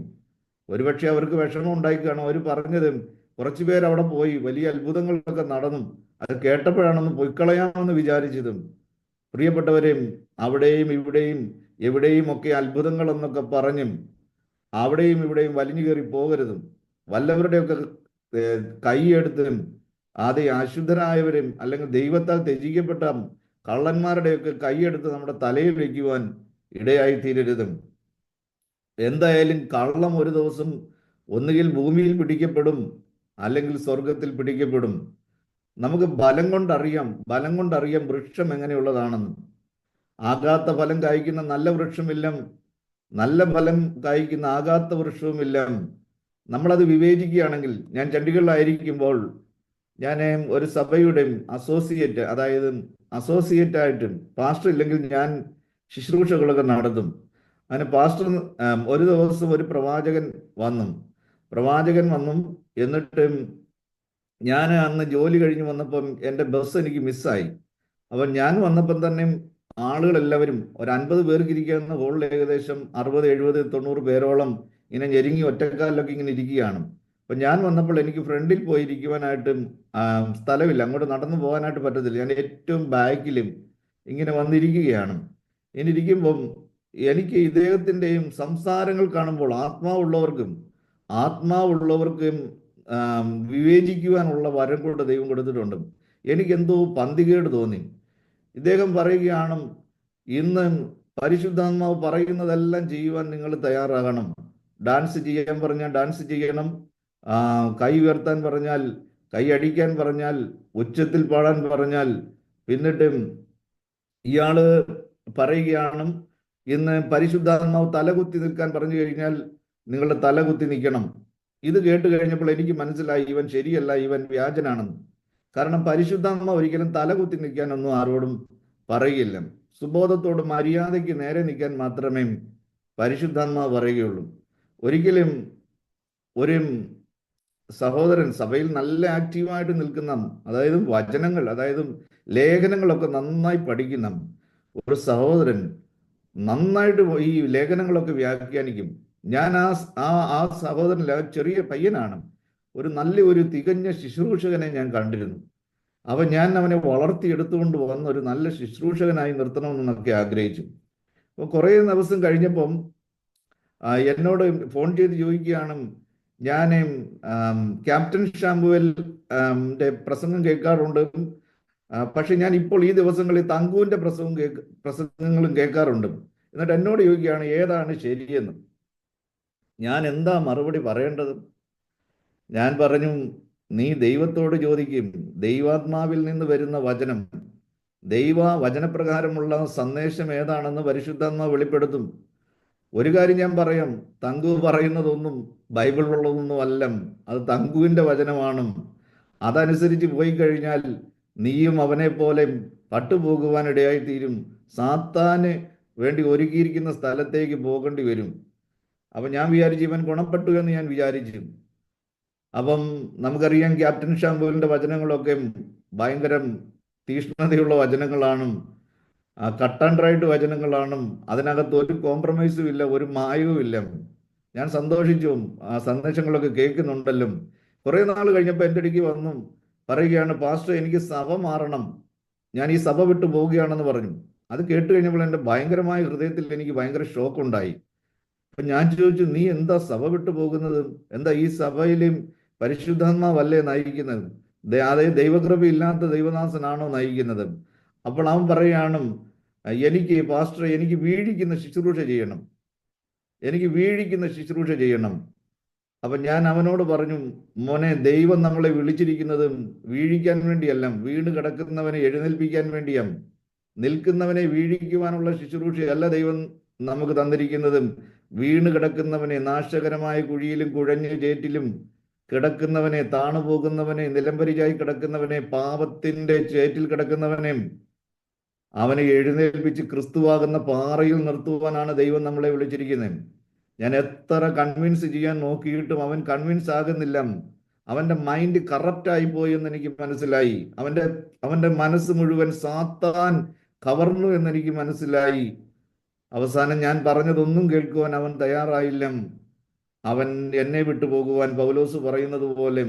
ഒരുപക്ഷെ അവർക്ക് വിഷമം ഉണ്ടായിക്കാണും. അവർ പറഞ്ഞത്, കുറച്ചു പേര് അവിടെ പോയി, വലിയ അത്ഭുതങ്ങളൊക്കെ നടന്നു, അത് കേട്ടപ്പോഴാണെന്ന് പൊയ്ക്കളയാമെന്ന് വിചാരിച്ചതും. പ്രിയപ്പെട്ടവരെയും അവിടെയും ഇവിടെയും എവിടെയും ഒക്കെ അത്ഭുതങ്ങൾ എന്നൊക്കെ പറഞ്ഞും അവിടെയും ഇവിടെയും വലിഞ്ഞു കയറി പോകരുതും. വല്ലവരുടെയൊക്കെ കൈയെടുത്തും അത് അശുദ്ധരായവരും അല്ലെങ്കിൽ ദൈവത്താൽ ത്യജിക്കപ്പെട്ട കള്ളന്മാരുടെയൊക്കെ കൈയെടുത്ത് നമ്മുടെ തലയിൽ വയ്ക്കുവാൻ ഇടയായി തീരരുതും. എന്തായാലും കള്ളം ഒരു ദിവസം ഒന്നുകിൽ ഭൂമിയിൽ പിടിക്കപ്പെടും, അല്ലെങ്കിൽ സ്വർഗത്തിൽ പിടിക്കപ്പെടും. നമുക്ക് ബലം കൊണ്ടറിയാം വൃക്ഷം എങ്ങനെയുള്ളതാണെന്ന്. ആകാത്ത ഫലം കായ്ക്കുന്ന നല്ല വൃക്ഷമില്ല, നല്ല ഫലം കായ്ക്കുന്ന ആകാത്ത വൃക്ഷവുമില്ല. നമ്മളത് വിവേചിക്കുകയാണെങ്കിൽ, ഞാൻ ചണ്ഡീഗഡിലായിരിക്കുമ്പോൾ ഞാൻ ഒരു സഭയുടെ അസോസിയേറ്റ് ആയിട്ടും പാസ്റ്റർ ഇല്ലെങ്കിൽ ഞാൻ ശുശ്രൂഷകളൊക്കെ നടത്തും. അങ്ങനെ പാസ്റ്റർ ഒരു ദിവസം ഒരു പ്രവാചകൻ വന്നു. എന്നിട്ട് ഞാൻ അന്ന് ജോലി കഴിഞ്ഞ് വന്നപ്പം എൻ്റെ ബസ് എനിക്ക് മിസ്സായി. അപ്പം ഞാൻ വന്നപ്പം തന്നെ ആളുകളെല്ലാവരും ഒരു 50 പേർക്ക് ഇരിക്കുന്ന ഹോളിൽ ഏകദേശം 60, 70, 90 പേരോളം ഇങ്ങനെ ഞെരുങ്ങി ഒറ്റക്കാലിലൊക്കെ ഇങ്ങനെ ഇരിക്കുകയാണ്. അപ്പം ഞാൻ വന്നപ്പോൾ എനിക്ക് ഫ്രണ്ടിൽ പോയി ഇരിക്കുവാനായിട്ടും സ്ഥലമില്ല, അങ്ങോട്ട് നടന്നു പോകാനായിട്ട് പറ്റത്തില്ല. ഞാൻ ഏറ്റവും ബാക്കിലും ഇങ്ങനെ വന്നിരിക്കുകയാണ്. ഇനി ഇരിക്കുമ്പം എനിക്ക് ഇദ്ദേഹത്തിൻ്റെയും സംസാരങ്ങൾ കാണുമ്പോൾ ആത്മാവുള്ളവർക്കും വിവേചിക്കുവാനുള്ള വരം കൊണ്ട് ദൈവം കൊടുത്തിട്ടുണ്ട്. എനിക്കെന്തോ പന്തികേട് തോന്നി. ഇദ്ദേഹം പറയുകയാണ്, ഇന്ന് പരിശുദ്ധാത്മാവ് പറയുന്നതെല്ലാം ചെയ്യുവാൻ നിങ്ങൾ തയ്യാറാകണം. ഡാൻസ് ചെയ്യാൻ പറഞ്ഞാൽ ഡാൻസ് ചെയ്യണം, കൈ ഉയർത്താൻ പറഞ്ഞാൽ, കൈ അടിക്കാൻ പറഞ്ഞാൽ, ഉച്ചത്തിൽ പാടാൻ പറഞ്ഞാൽ. പിന്നിട്ട് ഇയാള് പറയുകയാണ്, ഇന്ന് പരിശുദ്ധാത്മാവ് തലകുത്തി നിൽക്കാൻ പറഞ്ഞു കഴിഞ്ഞാൽ നിങ്ങളുടെ തലകുത്തി നിൽക്കണം. ഇത് കേട്ട് കഴിഞ്ഞപ്പോൾ എനിക്ക് മനസ്സിലായി, ഇവൻ ശരിയല്ല, ഇവൻ വ്യാജനാണെന്ന്. കാരണം പരിശുദ്ധാത്മാവ് ഒരിക്കലും തലകുത്തി നിൽക്കാനൊന്നും ആരോടും പറയുകയില്ല. സുബോധത്തോട് മര്യാദയ്ക്ക് നേരെ നിൽക്കാൻ മാത്രമേ പരിശുദ്ധാത്മാവ് പറയുകയുള്ളൂ. ഒരിക്കലും ഒരു സഹോദരൻ സഭയിൽ നല്ല ആക്റ്റീവായിട്ട് നിൽക്കുന്ന, അതായത് ലേഖനങ്ങളൊക്കെ നന്നായി പഠിക്കുന്ന ഒരു സഹോദരൻ നന്നായിട്ട് ഈ ലേഖനങ്ങളൊക്കെ വ്യാഖ്യാനിക്കും. ഞാൻ ആ സഹോദരനിൽ ചെറിയ പയ്യനാണ്, ഒരു തികഞ്ഞ ശുശ്രൂഷകനെ ഞാൻ കണ്ടിരുന്നു. ഞാൻ അവനെ വളർത്തിയെടുത്തുകൊണ്ട് വന്ന ഒരു നല്ല ശുശ്രൂഷകനായി നിർത്തണമെന്നൊക്കെ ആഗ്രഹിച്ചു. അപ്പോൾ കുറേ ദിവസം കഴിഞ്ഞപ്പം എന്നോട് ഫോൺ ചെയ്ത് ചോദിക്കുകയാണ്, ഞാൻ ക്യാപ്റ്റൻ ഷാമുവേൽ പ്രസംഗം കേൾക്കാറുണ്ട്, പക്ഷെ ഞാൻ ഇപ്പോൾ ഈ ദിവസങ്ങളിൽ തങ്കുവിൻ്റെ പ്രസംഗങ്ങളും കേൾക്കാറുണ്ട്. എന്നിട്ട് എന്നോട് ചോദിക്കുകയാണ്, ഏതാണ് ശരിയെന്ന്. ഞാൻ എന്താ മറുപടി പറയേണ്ടത്? ഞാൻ പറഞ്ഞു, നീ ദൈവത്തോട് ചോദിക്കും. ദൈവാത്മാവിൽ നിന്ന് വരുന്ന വചനം, വചനപ്രകാരമുള്ള സന്ദേശം ഏതാണെന്ന് പരിശുദ്ധാത്മാവ് വെളിപ്പെടുത്തും. ഒരു കാര്യം ഞാൻ പറയാം, തങ്കു പറയുന്നതൊന്നും ബൈബിളിലുള്ളതൊന്നും അല്ല, അത് തങ്കുവിൻ്റെ വചനമാണ്. അതനുസരിച്ച് പോയി കഴിഞ്ഞാൽ നീയും അവനെ പോലെ പട്ടുപോകുവാനിടയായി തീരും. സാത്താന് വേണ്ടി ഒരുക്കിയിരിക്കുന്ന സ്ഥലത്തേക്ക് പോകേണ്ടി വരും. അപ്പം ഞാൻ വിചാരിച്ചു, ഇവൻ ഗുണപ്പെട്ടു എന്ന് ഞാൻ വിചാരിച്ചു. അപ്പം നമുക്കറിയാം, ക്യാപ്റ്റൻ ഷാംപൂലിൻ്റെ വചനങ്ങളൊക്കെ ഭയങ്കര തീഷ്ണതയുള്ള വചനങ്ങളാണ്, കട്ട് ആൻഡ് റൈറ്റ് വചനങ്ങളാണ്. അതിനകത്ത് ഒരു കോംപ്രമൈസും ഇല്ല, ഒരു മായവും ഇല്ല. ഞാൻ സന്തോഷിച്ചു, ആ സന്ദേശങ്ങളൊക്കെ കേൾക്കുന്നുണ്ടല്ലോ. കുറേ നാൾ കഴിഞ്ഞപ്പോൾ എൻ്റെ അടുക്ക് വന്നു പറയുകയാണ്, പാസ്റ്റർ എനിക്ക് സഭ മാറണം, ഞാൻ ഈ സഭ വിട്ടു പോവുകയാണെന്ന് പറഞ്ഞു. അത് കേട്ട് കഴിഞ്ഞപ്പോൾ എൻ്റെ ഭയങ്കരമായ ഹൃദയത്തിൽ എനിക്ക് ഭയങ്കര ഷോക്കുണ്ടായി. അപ്പം ഞാൻ ചോദിച്ചു, നീ എന്താ സഭ വിട്ടു പോകുന്നത്? എന്താ ഈ സഭയിലും പരിശുദ്ധാത്മാവല്ലേ നയിക്കുന്നത്? അതായത് ദൈവകൃപ ഇല്ലാത്ത ദൈവദാസനാണോ നയിക്കുന്നത്? അപ്പോൾ അവൻ പറയാണ്, പാസ്റ്റർ എനിക്ക് വീഴിക്കുന്ന ശുശ്രൂഷ ചെയ്യണം. അപ്പം ഞാൻ അവനോട് പറഞ്ഞു, മോനെ, ദൈവം നമ്മളെ വിളിച്ചിരിക്കുന്നത് വീഴിക്കാൻ വേണ്ടിയല്ല, വീണ് കിടക്കുന്നവനെ എഴുന്നേൽപ്പിക്കാൻ വേണ്ടിയാണ്. നിൽക്കുന്നവനെ വീഴിക്കുവാനുള്ള ശുശ്രൂഷയല്ല ദൈവം നമുക്ക് തന്നിരിക്കുന്നത്. വീണ് കിടക്കുന്നവനെ, നാശകരമായ കുഴിയിലും കുഴഞ്ഞ ചേറ്റിലും കിടക്കുന്നവനെ, താണുപോകുന്നവനെ, നിലംപരിചായി കിടക്കുന്നവനെ, പാപത്തിന്റെ ചേറ്റിൽ കിടക്കുന്നവനെ, അവനെ എഴുന്നേൽപ്പിച്ച് ക്രിസ്തുവാകുന്ന പാറയിൽ നിർത്തുവാനാണ് ദൈവം നമ്മളെ വിളിച്ചിരിക്കുന്നത്. ഞാൻ എത്ര കൺവിൻസ് ചെയ്യാൻ നോക്കിയിട്ടും അവൻ കൺവിൻസ് ആകുന്നില്ല. അവന്റെ മൈൻഡ് കറപ്റ്റായി പോയി എന്ന് എനിക്ക് മനസ്സിലായി. അവന്റെ മനസ്സ് മുഴുവൻ സാത്താൻ കവർന്നു എന്നെനിക്ക് മനസ്സിലായി. അവസാനം ഞാൻ പറഞ്ഞതൊന്നും കേൾക്കുവാൻ അവൻ തയ്യാറായില്ല. അവൻ എന്നെ വിട്ടു പോകുവാൻ, പൗലോസ് പറയുന്നത് പോലെ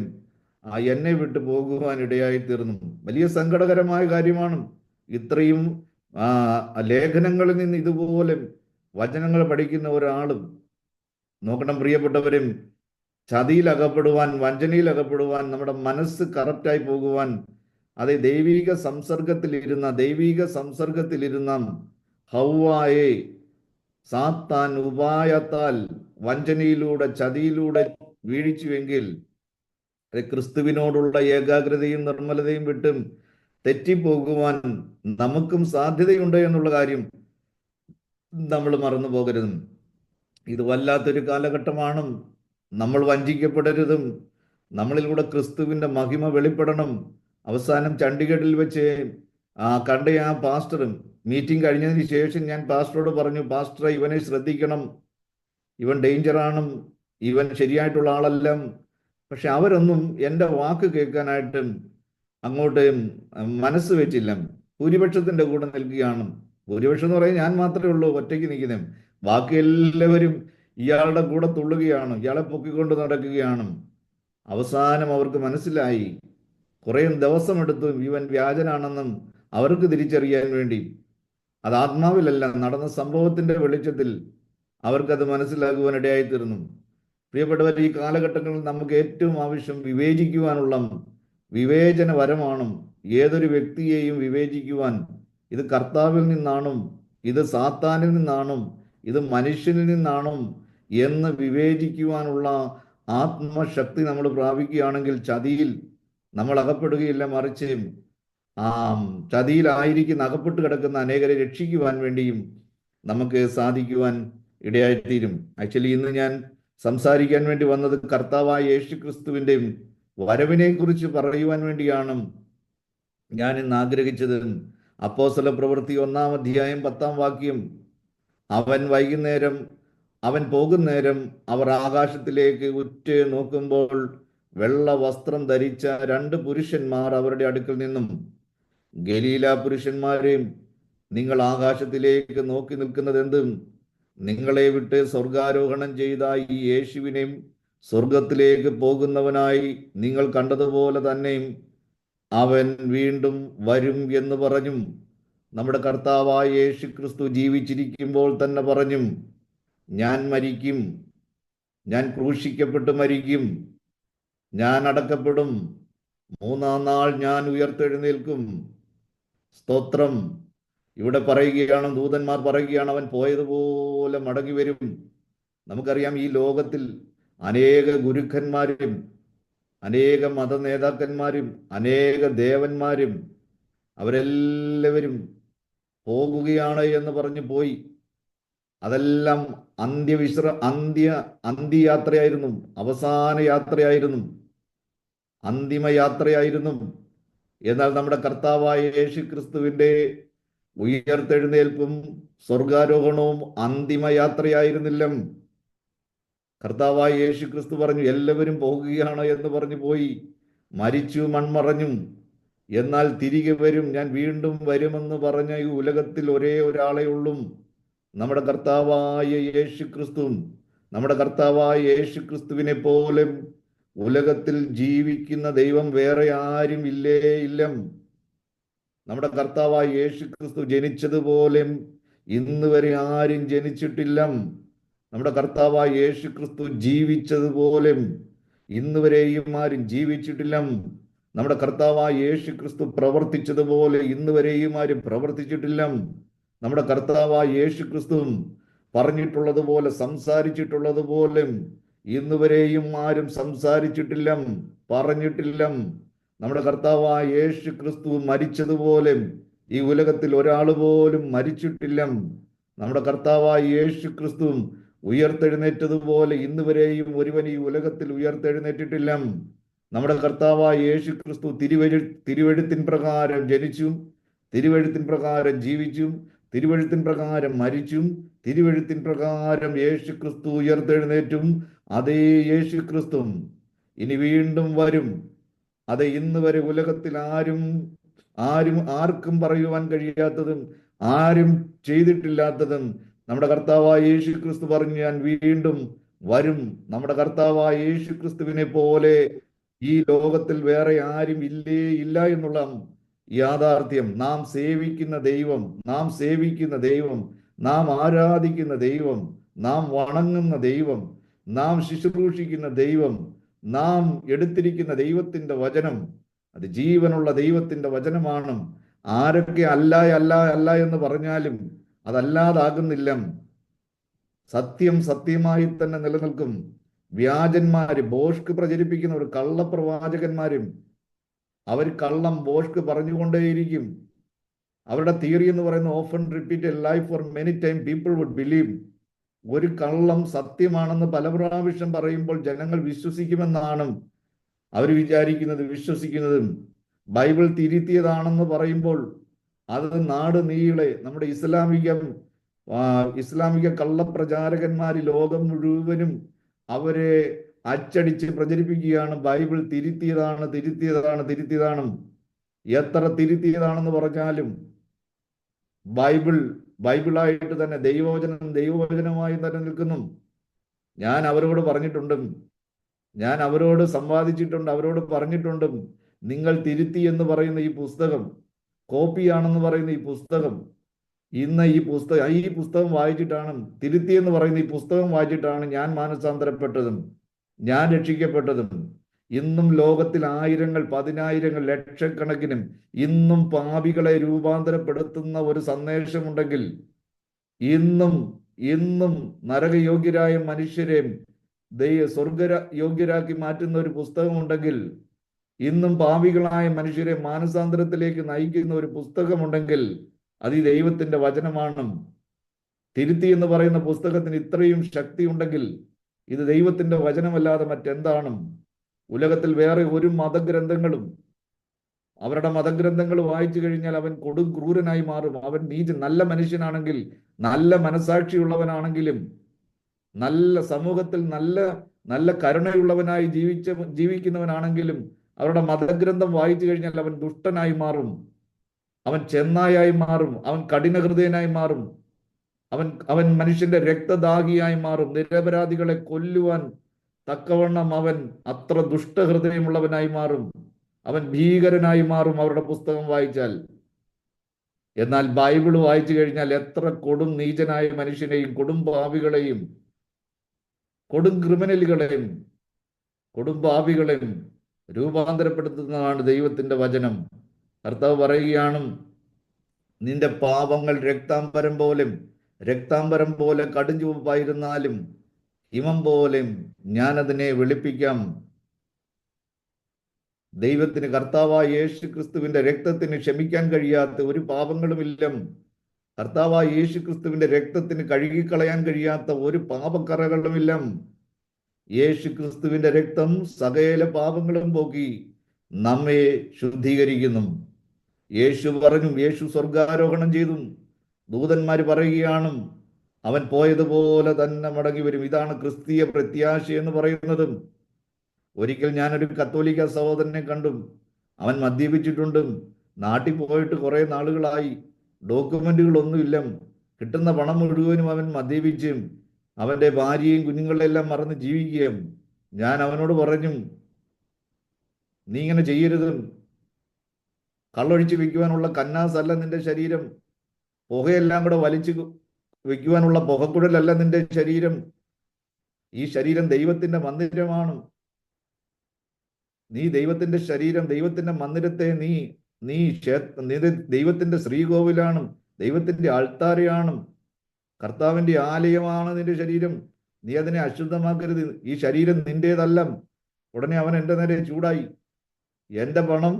എന്നെ വിട്ടു പോകുവാൻ ഇടയായി തീർന്നു. വലിയ സങ്കടകരമായ കാര്യമാണ്. ഇത്രയും ആ ലേഖനങ്ങളിൽ നിന്ന് ഇതുപോലെ വചനങ്ങൾ പഠിക്കുന്ന ഒരാളും നോക്കണം പ്രിയപ്പെട്ടവരും, ചതിയിൽ അകപ്പെടുവാൻ, വഞ്ചനയിൽ അകപ്പെടുവാൻ, നമ്മുടെ മനസ്സ് കറക്റ്റായി പോകുവാൻ, അത് ദൈവിക സംസർഗത്തിലിരുന്ന ഹൗവായെ സാത്താൻ ഉപായത്താൽ വഞ്ചനയിലൂടെ ചതിയിലൂടെ വീഴിച്ചുവെങ്കിൽ അത് ക്രിസ്തുവിനോടുള്ള ഏകാഗ്രതയും നിർമ്മലതയും വിട്ടും തെറ്റിപ്പോകുവാൻ നമുക്കും സാധ്യതയുണ്ട് എന്നുള്ള കാര്യം നമ്മൾ മറന്നു പോകരുത്. ഇത് വല്ലാത്തൊരു കാലഘട്ടമാണ്. നമ്മൾ വഞ്ചിക്കപ്പെടരുതും. നമ്മളിലൂടെ ക്രിസ്തുവിന്റെ മഹിമ വെളിപ്പെടണം. അവസാനം ചണ്ഡീഗഡിൽ വെച്ച് കണ്ട ആ പാസ്റ്ററും മീറ്റിംഗ് കഴിഞ്ഞതിന് ശേഷം ഞാൻ പാസ്റ്ററോട് പറഞ്ഞു, പാസ്റ്ററെ ഇവനെ ശ്രദ്ധിക്കണം, ഇവൻ ഡേഞ്ചറാണ്, ഇവൻ ശരിയായിട്ടുള്ള ആളല്ല. പക്ഷെ അവരൊന്നും എൻ്റെ വാക്ക് കേൾക്കാനായിട്ട് അങ്ങോട്ട് മനസ്സ് വെച്ചില്ല. ഭൂരിപക്ഷത്തിന്റെ കൂടെ നിൽക്കുകയാണ്. ഭൂരിപക്ഷം എന്ന് പറയുന്നത് ഞാൻ മാത്രമേ ഉള്ളൂ ഒറ്റയ്ക്ക് നിൽക്കുന്നത്. ബാക്കി എല്ലാവരും ഇയാളുടെ കൂടെ തുള്ളുകയാണ്, ഇയാളെ പൊക്കിക്കൊണ്ട് നടക്കുകയാണ്. അവസാനം അവർക്ക് മനസ്സിലായി, കുറേ ദിവസമെടുത്തു ഇവൻ വ്യാജനാണെന്നും അവർക്ക് തിരിച്ചറിയാൻ വേണ്ടി. അത് ആത്മാവിലല്ല, നടന്ന സംഭവത്തിന്റെ വെളിച്ചത്തിൽ അവർക്കത് മനസ്സിലാക്കുവാനിടയായിത്തീർന്നു. പ്രിയപ്പെട്ടവർ, ഈ കാലഘട്ടങ്ങളിൽ നമുക്ക് ഏറ്റവും ആവശ്യം വിവേചിക്കുവാനുള്ള വിവേചനപരമാണ്. ഏതൊരു വ്യക്തിയെയും വിവേചിക്കുവാൻ, ഇത് കർത്താവിൽ നിന്നാണോ, ഇത് സാത്താനിൽ നിന്നാണോ, ഇത് മനുഷ്യനിൽ നിന്നാണോ എന്ന് വിവേചിക്കുവാനുള്ള ആത്മശക്തി നമ്മൾ പ്രാപിക്കുകയാണെങ്കിൽ ചതിയിൽ നമ്മൾ അകപ്പെടുകയില്ല. മറിച്ച് ആ ചതിയിലായിരിക്കും അകപ്പെട്ട് കിടക്കുന്ന അനേകരെ രക്ഷിക്കുവാൻ വേണ്ടിയും നമുക്ക് സാധിക്കുവാൻ ഇടയായിത്തീരും. ആക്ച്വലി ഇന്ന് ഞാൻ സംസാരിക്കാൻ വേണ്ടി വന്നത് കർത്താവായ യേശു ക്രിസ്തുവിൻ്റെ വരവിനെ കുറിച്ച് പറയുവാൻ വേണ്ടിയാണ് ഞാൻ ഇന്ന് ആഗ്രഹിച്ചത്. അപ്പോസ്തല പ്രവൃത്തി 1-ാം അധ്യായം 10-ാം വാക്യം, അവൻ പോകുന്നേരം അവർ ആകാശത്തിലേക്ക് ഉറ്റ് നോക്കുമ്പോൾ വെള്ള വസ്ത്രം ധരിച്ച 2 പുരുഷന്മാർ അവരുടെ അടുക്കൽ നിന്നും, ഗലീല പുരുഷന്മാരെ, നിങ്ങൾ ആകാശത്തിലേക്ക് നോക്കി നിൽക്കുന്നത് എന്തും? നിങ്ങളെ വിട്ട് സ്വർഗാരോഹണം ചെയ്ത ഈ യേശുവിനെ സ്വർഗത്തിലേക്ക് പോകുന്നവനായി നിങ്ങൾ കണ്ടതുപോലെ തന്നെ അവൻ വീണ്ടും വരും എന്ന് പറഞ്ഞു. നമ്മുടെ കർത്താവായ യേശു ക്രിസ്തു ജീവിച്ചിരിക്കുമ്പോൾ തന്നെ പറഞ്ഞു, ഞാൻ മരിക്കും, ഞാൻ ക്രൂശിക്കപ്പെട്ട് മരിക്കും, ഞാൻ അടക്കപ്പെടും, 3-ാം നാൾ ഞാൻ ഉയർത്തെഴുന്നേൽക്കും. സ്തോത്രം. ഇവിടെ പറയുകയാണ്, ദൂതന്മാർ പറയുകയാണ്, അവൻ പോയതുപോലെ മടങ്ങി വരും. നമുക്കറിയാം, ഈ ലോകത്തിൽ അനേക ഗുരുക്കന്മാരും അനേക മത നേതാക്കന്മാരും അനേക ദേവന്മാരും അവരെല്ലാവരും പോകുകയാണ് എന്ന് പറഞ്ഞു പോയി. അതെല്ലാം അന്ത്യയാത്രയായിരുന്നു, അവസാന യാത്രയായിരുന്നു, അന്തിമ യാത്രയായിരുന്നു. എന്നാൽ നമ്മുടെ കർത്താവായ യേശു ക്രിസ്തുവിന്റെ ഉയർത്തെഴുന്നേൽപ്പും സ്വർഗാരോഹണവും അന്തിമ യാത്രയായിരുന്നില്ല. കർത്താവായ യേശു ക്രിസ്തു പറഞ്ഞു, എല്ലാവരും പോകുകയാണ് എന്ന് പറഞ്ഞു പോയി, മരിച്ചു, മൺമറഞ്ഞു. എന്നാൽ തിരികെ വരും, ഞാൻ വീണ്ടും വരുമെന്ന് പറഞ്ഞ ഈ ഉലകത്തിൽ ഒരേ ഒരാളെ ഉള്ളൂ, നമ്മുടെ കർത്താവായ യേശു ക്രിസ്തു. നമ്മുടെ കർത്താവായ യേശു ക്രിസ്തുവിനെ പോലെ ഉലകത്തിൽ ജീവിക്കുന്ന ദൈവം വേറെ ആരും ഇല്ല. നമ്മുടെ കർത്താവായ യേശു ക്രിസ്തു ജനിച്ചതുപോലെ ഇന്ന് വരെ ആരും ജനിച്ചിട്ടില്ല. നമ്മുടെ കർത്താവായ യേശു ക്രിസ്തു ജീവിച്ചതുപോലെ ഇന്ന് വരെയും ആരും ജീവിച്ചിട്ടില്ല. നമ്മുടെ കർത്താവായ യേശു ക്രിസ്തു പ്രവർത്തിച്ചതുപോലെ ഇന്ന് വരെയും ആരും പ്രവർത്തിച്ചിട്ടില്ല. നമ്മുടെ കർത്താവായ യേശു ക്രിസ്തു പറഞ്ഞിട്ടുള്ളതുപോലെ സംസാരിച്ചിട്ടുള്ളതുപോലെ ഇന്ന് വരെയും ആരും സംസാരിച്ചിട്ടില്ല, പറഞ്ഞിട്ടില്ല. നമ്മുടെ കർത്താവായ യേശു ക്രിസ്തു മരിച്ചതുപോലെ ഈ ഉലകത്തിൽ ഒരാൾ പോലും മരിച്ചിട്ടില്ല. നമ്മുടെ കർത്താവായ യേശു ക്രിസ്തു ഉയർത്തെഴുന്നേറ്റതുപോലെ ഇന്ന് വരെയും ഒരുവൻ ഈ ഉലകത്തിൽ ഉയർത്തെഴുന്നേറ്റിട്ടില്ല. നമ്മുടെ കർത്താവായ യേശു ക്രിസ്തു തിരുവെഴുത്തിൻ പ്രകാരം ജനിച്ചും തിരുവെഴുത്തിൻ പ്രകാരം ജീവിച്ചും തിരുവെഴുത്തിൻ പ്രകാരം മരിച്ചും തിരുവെഴുത്തിൻ പ്രകാരം യേശു ക്രിസ്തു ഉയർത്തെഴുന്നേറ്റും അതേ യേശു ക്രിസ്തു ഇനി വീണ്ടും വരും. അത് ഇന്ന് വരെ ഉലകത്തിൽ ആർക്കും പറയുവാൻ കഴിയാത്തതും ആരും ചെയ്തിട്ടില്ലാത്തതും നമ്മുടെ കർത്താവായ യേശു ക്രിസ്തു പറഞ്ഞു, ഞാൻ വീണ്ടും വരും. നമ്മുടെ കർത്താവായ യേശു ക്രിസ്തുവിനെ പോലെ ഈ ലോകത്തിൽ വേറെ ആരും ഇല്ല എന്നുള്ള യാഥാർത്ഥ്യം. നാം സേവിക്കുന്ന ദൈവം, നാം സേവിക്കുന്ന ദൈവം, നാം ആരാധിക്കുന്ന ദൈവം, നാം വണങ്ങുന്ന ദൈവം, നാം ശുശ്രൂഷിക്കുന്ന ദൈവം, നാം എടുത്തിരിക്കുന്ന ദൈവത്തിന്റെ വചനം, അത് ജീവനുള്ള ദൈവത്തിന്റെ വചനമാണ്. ആരൊക്കെ അല്ല അല്ല അല്ല എന്ന് പറഞ്ഞാലും അതല്ലാതാകുന്നില്ല. സത്യം സത്യമായി തന്നെ നിലനിൽക്കും. വ്യാജന്മാര്, ബോഷ്ക്ക് പ്രചരിപ്പിക്കുന്നവർ, കള്ളപ്രവാചകന്മാരും, അവർ കള്ളം ബോഷ്ക്ക് പറഞ്ഞുകൊണ്ടേയിരിക്കും. അവരുടെ തിയറി എന്ന് പറയുന്നത് often repeat a life for many time people would believe. ഒരു കള്ളം സത്യമാണെന്ന് പല പ്രാവശ്യം പറയുമ്പോൾ ജനങ്ങൾ വിശ്വസിക്കുമെന്നാണ് അവർ വിചാരിക്കുന്നത്, വിശ്വസിക്കുന്നതും. ബൈബിൾ തിരുത്തിയതാണെന്ന് പറയുമ്പോൾ അത് നാട് നീളെ നമ്മുടെ ഇസ്ലാമിക കള്ളപ്രചാരകന്മാര് ലോകം മുഴുവനും അവരെ അച്ചടിച്ച് പ്രചരിപ്പിക്കുകയാണ്. ബൈബിൾ തിരുത്തിയതാണ്, തിരുത്തിയതാണ്, തിരുത്തിയതാണ്. എത്ര തിരുത്തിയതാണെന്ന് പറഞ്ഞാലും ബൈബിളായിട്ട് തന്നെ, ദൈവവചനമായി തന്നെ നിൽക്കുന്നു. ഞാൻ അവരോട് പറഞ്ഞിട്ടുണ്ടും, ഞാൻ അവരോട് സംവാദിച്ചിട്ടുണ്ട്, അവരോട് പറഞ്ഞിട്ടുണ്ടും, നിങ്ങൾ തിരുത്തി എന്ന് പറയുന്ന ഈ പുസ്തകം, കോപ്പിയാണെന്ന് പറയുന്ന ഈ പുസ്തകം, ഇന്ന് ഈ പുസ്തകം വായിച്ചിട്ടാണ്, തിരുത്തി എന്ന് പറയുന്ന ഈ പുസ്തകം വായിച്ചിട്ടാണ് ഞാൻ മാനസാന്തരപ്പെട്ടതും ഞാൻ രക്ഷിക്കപ്പെട്ടതും. ഇന്നും ലോകത്തിൽ ആയിരങ്ങൾ, പതിനായിരങ്ങൾ, ലക്ഷക്കണക്കിനും ഇന്നും പാപികളെ രൂപാന്തരപ്പെടുത്തുന്ന ഒരു സന്ദേശമുണ്ടെങ്കിൽ, ഇന്നും ഇന്നും നരകയോഗ്യരായ മനുഷ്യരെ സ്വർഗ യോഗ്യരാക്കി മാറ്റുന്ന ഒരു പുസ്തകമുണ്ടെങ്കിൽ, ഇന്നും പാപികളായ മനുഷ്യരെ മാനസാന്തരത്തിലേക്ക് നയിക്കുന്ന ഒരു പുസ്തകമുണ്ടെങ്കിൽ, അത് ഈ ദൈവത്തിന്റെ വചനമാണ്. തിരുത്തി എന്ന് പറയുന്ന പുസ്തകത്തിന് ഇത്രയും ശക്തി ഉണ്ടെങ്കിൽ ഇത് ദൈവത്തിന്റെ വചനമല്ലാതെ മറ്റെന്താണ്? ഉലകത്തിൽ വേറെ ഒരു മതഗ്രന്ഥങ്ങളും, അവരുടെ മതഗ്രന്ഥങ്ങൾ വായിച്ചു കഴിഞ്ഞാൽ അവൻ കൊടും ക്രൂരനായി മാറും. അവൻ നല്ല മനുഷ്യനാണെങ്കിൽ, നല്ല മനസാക്ഷിയുള്ളവനാണെങ്കിലും, നല്ല സമൂഹത്തിൽ നല്ല കരുണയുള്ളവനായി ജീവിക്കുന്നവനാണെങ്കിലും, അവരുടെ മതഗ്രന്ഥം വായിച്ചു കഴിഞ്ഞാൽ അവൻ ദുഷ്ടനായി മാറും, അവൻ ചെന്നായായി മാറും, അവൻ കഠിനഹൃദയനായി മാറും, അവൻ മനുഷ്യന്റെ രക്തദാഹിയായി മാറും. നിരപരാധികളെ കൊല്ലുവാൻ തക്കവണ്ണം അവൻ അത്ര ദുഷ്ടഹൃദയമുള്ളവനായി മാറും, അവൻ ഭീകരനായി മാറും അവരുടെ പുസ്തകം വായിച്ചാൽ. എന്നാൽ ബൈബിൾ വായിച്ചു കഴിഞ്ഞാൽ എത്ര കൊടും നീചനായ മനുഷ്യനെയും, കൊടും പാപികളെയും, കൊടും ക്രിമിനലുകളെയും, കൊടും പാപികളെയും രൂപാന്തരപ്പെടുത്തുന്നതാണ് ദൈവത്തിന്റെ വചനം. കർത്താവ് പറയുകയാണ്, നിന്റെ പാപങ്ങൾ രക്താംബരം പോലെ കടുംചുവപ്പായിരുന്നാലും ഹിമം പോലെ ഞാൻ അതിനെ വെളുപ്പിക്കാം. ദൈവത്തിന്, കർത്താവായ യേശു ക്രിസ്തുവിന്റെ രക്തത്തിന് ക്ഷമിക്കാൻ കഴിയാത്ത ഒരു പാപങ്ങളുമില്ല. കർത്താവായ യേശു ക്രിസ്തുവിന്റെ രക്തത്തിന് കഴുകിക്കളയാൻ കഴിയാത്ത ഒരു പാപക്കറകളുമില്ല. യേശു ക്രിസ്തുവിന്റെ രക്തം സകല പാപങ്ങളും പോക്കി നമ്മെ ശുദ്ധീകരിക്കുന്നു. യേശു പറഞ്ഞു, യേശു സ്വർഗാരോഹണം ചെയ്തു. ദൂതന്മാർ പറയുകയാണ്, അവൻ പോയതുപോലെ തന്നെ മടങ്ങി വരും. ഇതാണ് ക്രിസ്തീയ പ്രത്യാശ എന്ന് പറയുന്നത്. ഒരിക്കൽ ഞാനൊരു കത്തോലിക്ക സഹോദരനെ കണ്ടു. അവൻ മദ്യപിച്ചിട്ടുണ്ട്, നാട്ടിൽ പോയിട്ട് കുറെ നാളുകളായി, ഡോക്യുമെന്റുകളൊന്നുമില്ല, കിട്ടുന്ന പണം മുഴുവനും അവൻ മദ്യപിച്ചും അവന്റെ ഭാര്യയും കുഞ്ഞുങ്ങളെല്ലാം മറന്ന് ജീവിക്കുകയും. ഞാൻ അവനോട് പറഞ്ഞു, നീ ഇങ്ങനെ ചെയ്യരുത്. കള്ളൊഴിച്ച് വെക്കുവാനുള്ള കന്നാസല്ല നിന്റെ ശരീരം, പുകയെല്ലാം കൂടെ വലിച്ചു വെക്കുവാനുള്ള പുകക്കുഴലല്ല നിന്റെ ശരീരം. ഈ ശരീരം ദൈവത്തിന്റെ മന്ദിരമാണ്. നീ ദൈവത്തിന്റെ ശരീരം, ദൈവത്തിന്റെ മന്ദിരത്തെ നീ ദൈവത്തിന്റെ ശ്രീകോവിലാണ്, ദൈവത്തിന്റെ ആൾത്താരയാണ്, കർത്താവിന്റെ ആലയമാണ് നിന്റെ ശരീരം. നീ അതിനെ അശുദ്ധമാക്കരുത്. ഈ ശരീരം നിന്റേതല്ല. ഉടനെ അവൻ എൻ്റെ നേരെ ചൂടായി. എൻ്റെ പണം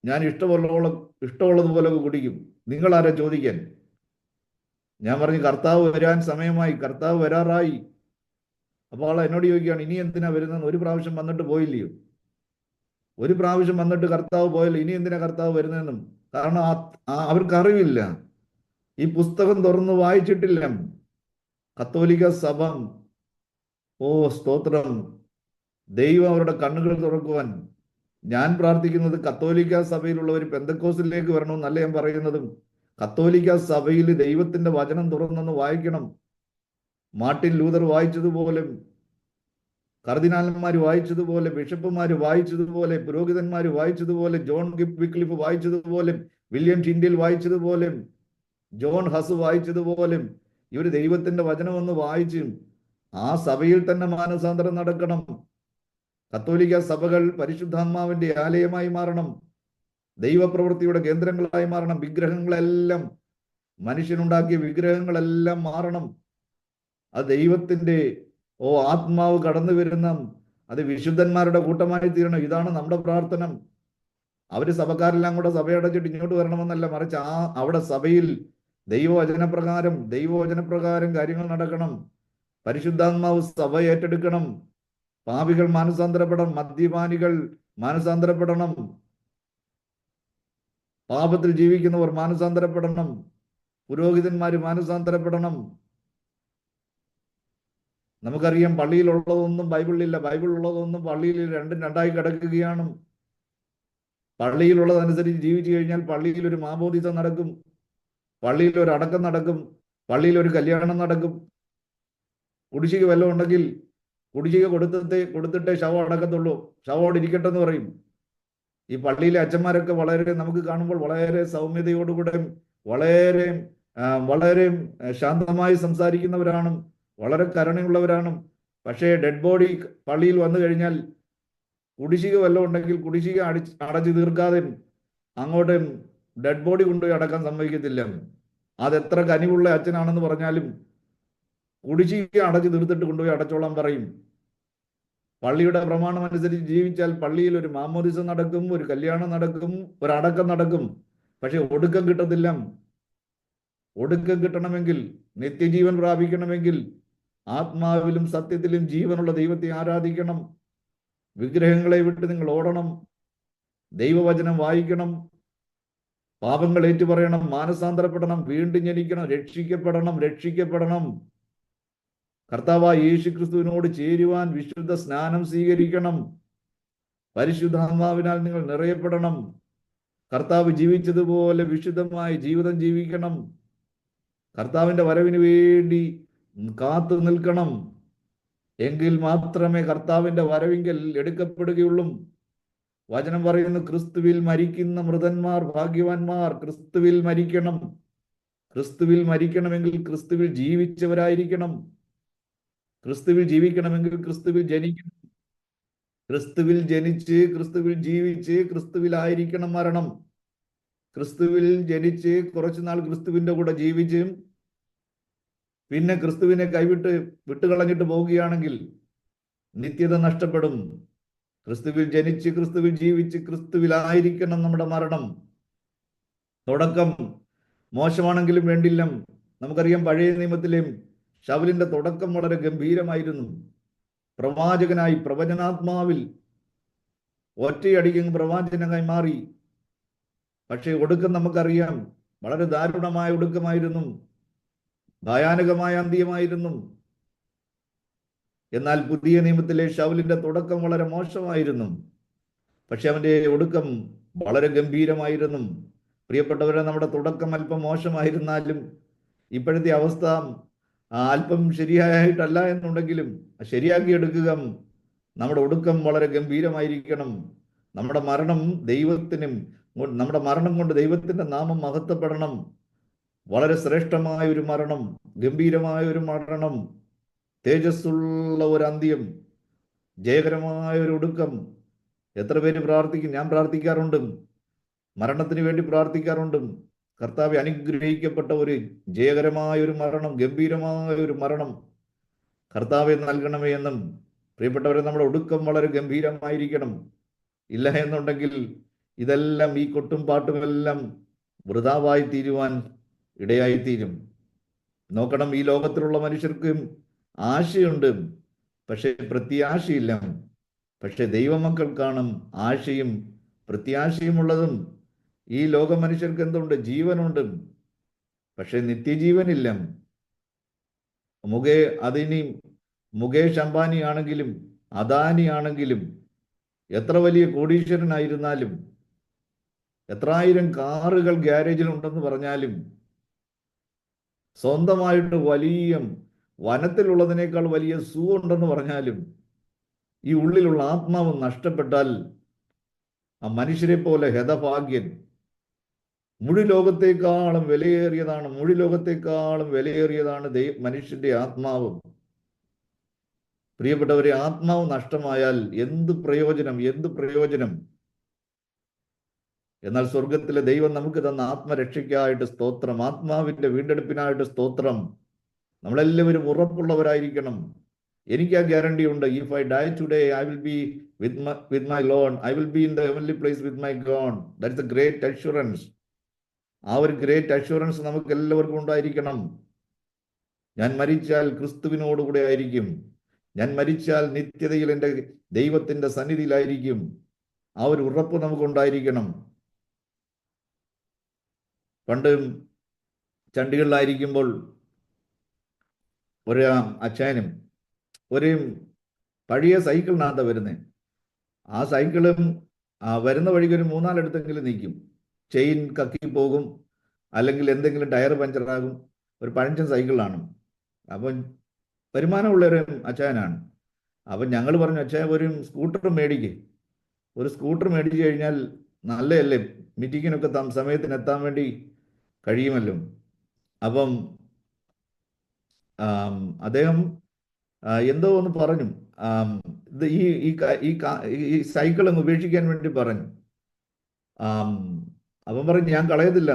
ഞാൻ ഇഷ്ടമുള്ളതുപോലെ കുടിക്കും, നിങ്ങളാരാ ചോദിക്കാൻ? ഞാൻ പറഞ്ഞു, കർത്താവ് വരാൻ സമയമായി, കർത്താവ് വരാറായി. അപ്പോൾ ആൾ എന്നോട് ചോദിക്കുകയാണ്, ഇനി എന്തിനാ വരുന്നത്? ഒരു പ്രാവശ്യം വന്നിട്ട് പോയില്ലയോ? ഒരു പ്രാവശ്യം വന്നിട്ട് കർത്താവ് പോയല്ലോ, ഇനി എന്തിനാ കർത്താവ് വരുന്നതെന്നും. കാരണം അവർക്കറിവില്ല, ഈ പുസ്തകം തുറന്ന് വായിച്ചിട്ടില്ല. കത്തോലിക്ക സഭ, ഓ സ്തോത്രം, ദൈവം അവരുടെ കണ്ണുകൾ തുറക്കുവാൻ. ഞാൻ പ്രാർത്ഥിക്കുന്നത് കത്തോലിക്ക സഭയിലുള്ളവർ പെന്തക്കോസ്തിലേക്ക് വരണമെന്നല്ല ഞാൻ പറയുന്നതും. കത്തോലിക്ക സഭയിൽ ദൈവത്തിന്റെ വചനം തുറന്നൊന്ന് വായിക്കണം. മാർട്ടിൻ ലൂതർ വായിച്ചതുപോലെ കർദിനാളന്മാർ വായിച്ചതുപോലെ, ബിഷപ്പുമാർ വായിച്ചതുപോലെ, പുരോഹിതന്മാർ വായിച്ചതുപോലെ, ജോൺ വിക്ലിഫ് വായിച്ചതുപോലെ, വില്യം ടിൻഡിൽ വായിച്ചതുപോലെ, ജോൺ ഹസ് വായിച്ചതുപോലെ ഇവർ ദൈവത്തിന്റെ വചനമൊന്ന് വായിച്ചും ആ സഭയിൽ തന്നെ മാനസാന്തരം നടക്കണം. കത്തോലിക്ക സഭകൾ പരിശുദ്ധാത്മാവിന്റെ ആലയമായി മാറണം, ദൈവപ്രവൃത്തിയുടെ കേന്ദ്രങ്ങളായി മാറണം. വിഗ്രഹങ്ങളെല്ലാം, മനുഷ്യനുണ്ടാക്കിയ വിഗ്രഹങ്ങളെല്ലാം മാറണം. അത് ദൈവത്തിന്റെ ആത്മാവ് കടന്നു വരുന്ന അത് വിശുദ്ധന്മാരുടെ കൂട്ടമായി തീരണം. ഇതാണ് നമ്മുടെ പ്രാർത്ഥന. അവര് സഭക്കാരെല്ലാം കൂടെ സഭയടച്ചിട്ട് ഇങ്ങോട്ട് വരണമെന്നല്ല, മറിച്ച് അവിടെ സഭയിൽ ദൈവവചനപ്രകാരം കാര്യങ്ങൾ നടക്കണം. പരിശുദ്ധാത്മാവ് സഭ ഏറ്റെടുക്കണം. പാപികൾ മാനസാന്തരപ്പെടണം, മദ്യപാനികൾ മാനസാന്തരപ്പെടണം, പാപത്തിൽ ജീവിക്കുന്നവർ മാനസാന്തരപ്പെടണം, പുരോഹിതന്മാര് മാനസാന്തരപ്പെടണം. നമുക്കറിയാം, പള്ളിയിലുള്ളതൊന്നും ബൈബിളിലില്ല, ബൈബിളിലുള്ളതൊന്നും പള്ളിയിൽ രണ്ടും രണ്ടായി കിടക്കുകയാണ്. പള്ളിയിലുള്ളതനുസരിച്ച് ജീവിച്ചു കഴിഞ്ഞാൽ പള്ളിയിൽ ഒരു മാമോദീസ നടക്കും, പള്ളിയിൽ ഒരു അടക്കം നടക്കും, പള്ളിയിൽ ഒരു കല്യാണം നടക്കും. കുടിശ്ശിക വല്ലതും ഉണ്ടെങ്കിൽ കുടിശ്ശിക കൊടുത്തിട്ടേ ശവം അടക്കത്തുള്ളൂ, ശവം അവിടെ ഇരിക്കട്ടെ എന്ന് പറയും. ഈ പള്ളിയിലെ അച്ഛന്മാരൊക്കെ വളരെ നമുക്ക് കാണുമ്പോൾ വളരെ സൗമ്യതയോടുകൂടെ വളരെ വളരെ ശാന്തമായി സംസാരിക്കുന്നവരാണ്, വളരെ കരുണയുള്ളവരാണ്. പക്ഷേ ഡെഡ് ബോഡി പള്ളിയിൽ വന്നു കഴിഞ്ഞാൽ കുടിശ്ശിക വല്ലതും ഉണ്ടെങ്കിൽ കുടിശ്ശിക അടച്ചു തീർക്കാതെ അങ്ങോട്ട് ഡെഡ് ബോഡി കൊണ്ടുപോയി അടക്കാൻ സമ്മതിക്കത്തില്ല. അതെത്ര കനിവുള്ള അച്ഛനാണെന്ന് പറഞ്ഞാലും കുടിശ്ശിക അടച്ചു തീർത്തിട്ട് കൊണ്ടുപോയി അടച്ചോളാൻ പറയും. പള്ളിയുടെ പ്രമാണം അനുസരിച്ച് ജീവിച്ചാൽ പള്ളിയിൽ ഒരു മാമോദിസ നടക്കും, ഒരു കല്യാണം നടക്കും, ഒരു അടക്കം നടക്കും. പക്ഷെ ഒടുക്കം കിട്ടത്തില്ല. ഒടുക്കം കിട്ടണമെങ്കിൽ, നിത്യജീവൻ പ്രാപിക്കണമെങ്കിൽ ആത്മാവിലും സത്യത്തിലും ജീവനുള്ള ദൈവത്തെ ആരാധിക്കണം. വിഗ്രഹങ്ങളെ വിട്ട് നിങ്ങൾ ഓടണം, ദൈവവചനം വായിക്കണം, പാപങ്ങൾ ഏറ്റുപറയണം, മാനസാന്തരപ്പെടണം, വീണ്ടും ജനിക്കണം, രക്ഷിക്കപ്പെടണം. കർത്താവായ യേശുക്രിസ്തുവിനോട് ചേരുവാൻ വിശുദ്ധ സ്നാനം സ്വീകരിക്കണം. പരിശുദ്ധാത്മാവിനാൽ നിങ്ങൾ നിറയപ്പെടണം. കർത്താവ് ജീവിച്ചതുപോലെ വിശുദ്ധമായി ജീവിതം ജീവിക്കണം. കർത്താവിന്റെ വരവിന് വേണ്ടി കാത്തു നിൽക്കണം. എങ്കിൽ മാത്രമേ കർത്താവിന്റെ വരവിങ്കൽ എടുക്കപ്പെടുകയുള്ളൂ. വചനം പറയുന്നു, ക്രിസ്തുവിൽ മരിക്കുന്ന മൃതന്മാർ ഭാഗ്യവാന്മാർ. ക്രിസ്തുവിൽ മരിക്കണം. ക്രിസ്തുവിൽ മരിക്കണമെങ്കിൽ ക്രിസ്തുവിൽ ജീവിച്ചവരായിരിക്കണം. ക്രിസ്തുവിൽ ജീവിക്കണമെങ്കിൽ ക്രിസ്തുവിൽ ജനിക്കണം. ക്രിസ്തുവിൽ ജനിച്ച് ക്രിസ്തുവിൽ ജീവിച്ച് ക്രിസ്തുവിലായിരിക്കണം മരണം. ക്രിസ്തുവിൽ ജനിച്ച് കുറച്ചുനാൾ ക്രിസ്തുവിന്റെ കൂടെ ജീവിച്ച് പിന്നെ ക്രിസ്തുവിനെ വിട്ടുകളഞ്ഞിട്ട് പോവുകയാണെങ്കിൽ നിത്യത നഷ്ടപ്പെടും. ക്രിസ്തുവിൽ ജനിച്ച് ക്രിസ്തുവിൽ ജീവിച്ച് ക്രിസ്തുവിലായിരിക്കണം നമ്മുടെ മരണം. തുടക്കം മോശമാണെങ്കിലും വേണ്ടില്ല. നമുക്കറിയാം, പഴയ നിയമത്തിലെയും ശൗലിന്റെ തുടക്കം വളരെ ഗംഭീരമായിരുന്നു. പ്രവാചകനായി, പ്രവചനാത്മാവിൽ ഒറ്റയടിക്കും പ്രവാചകനായി മാറി. പക്ഷേ ഒടുക്കം നമുക്കറിയാം, വളരെ ദാരുണമായ ഒടുക്കമായിരുന്നു, ഭയാനകമായ അന്ത്യമായിരുന്നു. എന്നാൽ പുതിയ നിയമത്തിലെ ശൗലിന്റെ തുടക്കം വളരെ മോശമായിരുന്നു, പക്ഷെ അവന്റെ ഒടുക്കം വളരെ ഗംഭീരമായിരുന്നു. പ്രിയപ്പെട്ടവരെ, നമ്മുടെ തുടക്കം അല്പം മോശമായിരുന്നാലും ഇപ്പോഴത്തെ അവസ്ഥ അല്പം ശരിയായിട്ടല്ല എന്നുണ്ടെങ്കിലും ശരിയാക്കിയെടുക്കുക. നമ്മുടെ ഒടുക്കം വളരെ ഗംഭീരമായിരിക്കണം. നമ്മുടെ മരണം കൊണ്ട് ദൈവത്തിന്റെ നാമം മഹത്വപ്പെടണം. വളരെ ശ്രേഷ്ഠമായ ഒരു മരണം, ഗംഭീരമായ ഒരു മരണം, തേജസ്സുള്ള ഒരു അന്ത്യം, ജയകരമായ ഒരു ഒടുക്കം. എത്ര പേര് പ്രാർത്ഥിക്കും? ഞാൻ പ്രാർത്ഥിക്കാറുണ്ട്, മരണത്തിന് വേണ്ടി പ്രാർത്ഥിക്കാറുണ്ട്. കർത്താവെ, അനുഗ്രഹിക്കപ്പെട്ട ഒരു ജയകരമായ ഒരു മരണം, ഗംഭീരമായ ഒരു മരണം കർത്താവെ നൽകണമേ എന്നും. പ്രിയപ്പെട്ടവരെ, നമ്മുടെ ഒടുക്കം വളരെ ഗംഭീരമായിരിക്കണം. ഇല്ല എന്നുണ്ടെങ്കിൽ ഇതെല്ലാം, ഈ കൊട്ടും പാട്ടുമെല്ലാം വൃഥാവായി തീരുവാൻ ഇടയായിത്തീരും. നോക്കണം, ഈ ലോകത്തിലുള്ള മനുഷ്യർക്കും ആശയുണ്ട്, പക്ഷെ പ്രത്യാശയില്ല. പക്ഷെ ദൈവമക്കൾക്കാണ് ആശയും പ്രത്യാശയുമുള്ളതും. ഈ ലോക മനുഷ്യർക്ക് എന്തുണ്ട്? ജീവനുണ്ട്, പക്ഷെ നിത്യജീവനില്ല. അതിനി മുകേഷ് അംബാനി ആണെങ്കിലും അദാനി ആണെങ്കിലും എത്ര വലിയ കോടീശ്വരനായിരുന്നാലും എത്രായിരം കാറുകൾ ഗ്യാരേജിൽ ഉണ്ടെന്ന് പറഞ്ഞാലും സ്വന്തമായിട്ട് വലിയ വനത്തിലുള്ളതിനേക്കാൾ വലിയ സൂ ഉണ്ടെന്ന് പറഞ്ഞാലും ഈ ഉള്ളിലുള്ള ആത്മാവ് നഷ്ടപ്പെട്ടാൽ ആ മനുഷ്യരെ പോലെ ഹതഭാഗ്യൻ. മുഴു ലോകത്തെക്കാളും വിലയേറിയതാണ് മനുഷ്യന്റെ ആത്മാവ്. പ്രിയപ്പെട്ടവരെ, ആത്മാവ് നഷ്ടമായാൽ എന്ത് പ്രയോജനം? എന്നാൽ സ്വർഗത്തിലെ ദൈവം നമുക്ക് തന്ന ആത്മരക്ഷയ്ക്കായിട്ട് സ്തോത്രം, ആത്മാവിന്റെ വീണ്ടെടുപ്പിനായിട്ട് സ്തോത്രം. നമ്മളെല്ലാവരും ഉറപ്പുള്ളവരായിരിക്കണം. എനിക്ക് ആ ഗ്യാരണ്ടി ഉണ്ട്. If I die today, I will be with my Lord, I will be in the heavenly place with my God. That's A great assurance. ആ ഒരു ഗ്രേറ്റ് അഷ്വറൻസ് നമുക്ക് എല്ലാവർക്കും ഉണ്ടായിരിക്കണം. ഞാൻ മരിച്ചാൽ ക്രിസ്തുവിനോടുകൂടെ ആയിരിക്കും. ഞാൻ മരിച്ചാൽ നിത്യതയിൽ എൻ്റെ ദൈവത്തിന്റെ സന്നിധിയിലായിരിക്കും. ആ ഒരു ഉറപ്പ് നമുക്കുണ്ടായിരിക്കണം. പണ്ട് ചണ്ഡീഗഡിലായിരിക്കുമ്പോൾ ഒരു അച്ചായനും ഒരു പഴയ സൈക്കിളിനകത്ത് വരുന്നത്. ആ സൈക്കിളും വരുന്ന വഴിക്ക് ഒരു 3-4 അടുത്തെങ്കിലും നിൽക്കും. ചെയിൻ കക്കി പോകും, അല്ലെങ്കിൽ എന്തെങ്കിലും ടയർ പഞ്ചറാകും. ഒരു പഴഞ്ചൻ സൈക്കിളാണ്. അപ്പം വരുമാനമുള്ളൊരു അച്ചായനാണ്. അപ്പം ഞങ്ങൾ പറഞ്ഞു, അച്ചായ ഒരു സ്കൂട്ടർ മേടിച്ച് കഴിഞ്ഞാൽ നല്ലതല്ലേ, മീറ്റിങ്ങിനൊക്കെ സമയത്തിന് എത്താൻ വേണ്ടി കഴിയുമല്ലോ. അപ്പം അദ്ദേഹം എന്തോ ഒന്ന് പറഞ്ഞു. ഇത് ഈ സൈക്കിൾ അങ്ങ് ഉപേക്ഷിക്കാൻ വേണ്ടി പറഞ്ഞു. അവൻ പറഞ്ഞു, ഞാൻ കളയത്തില്ല.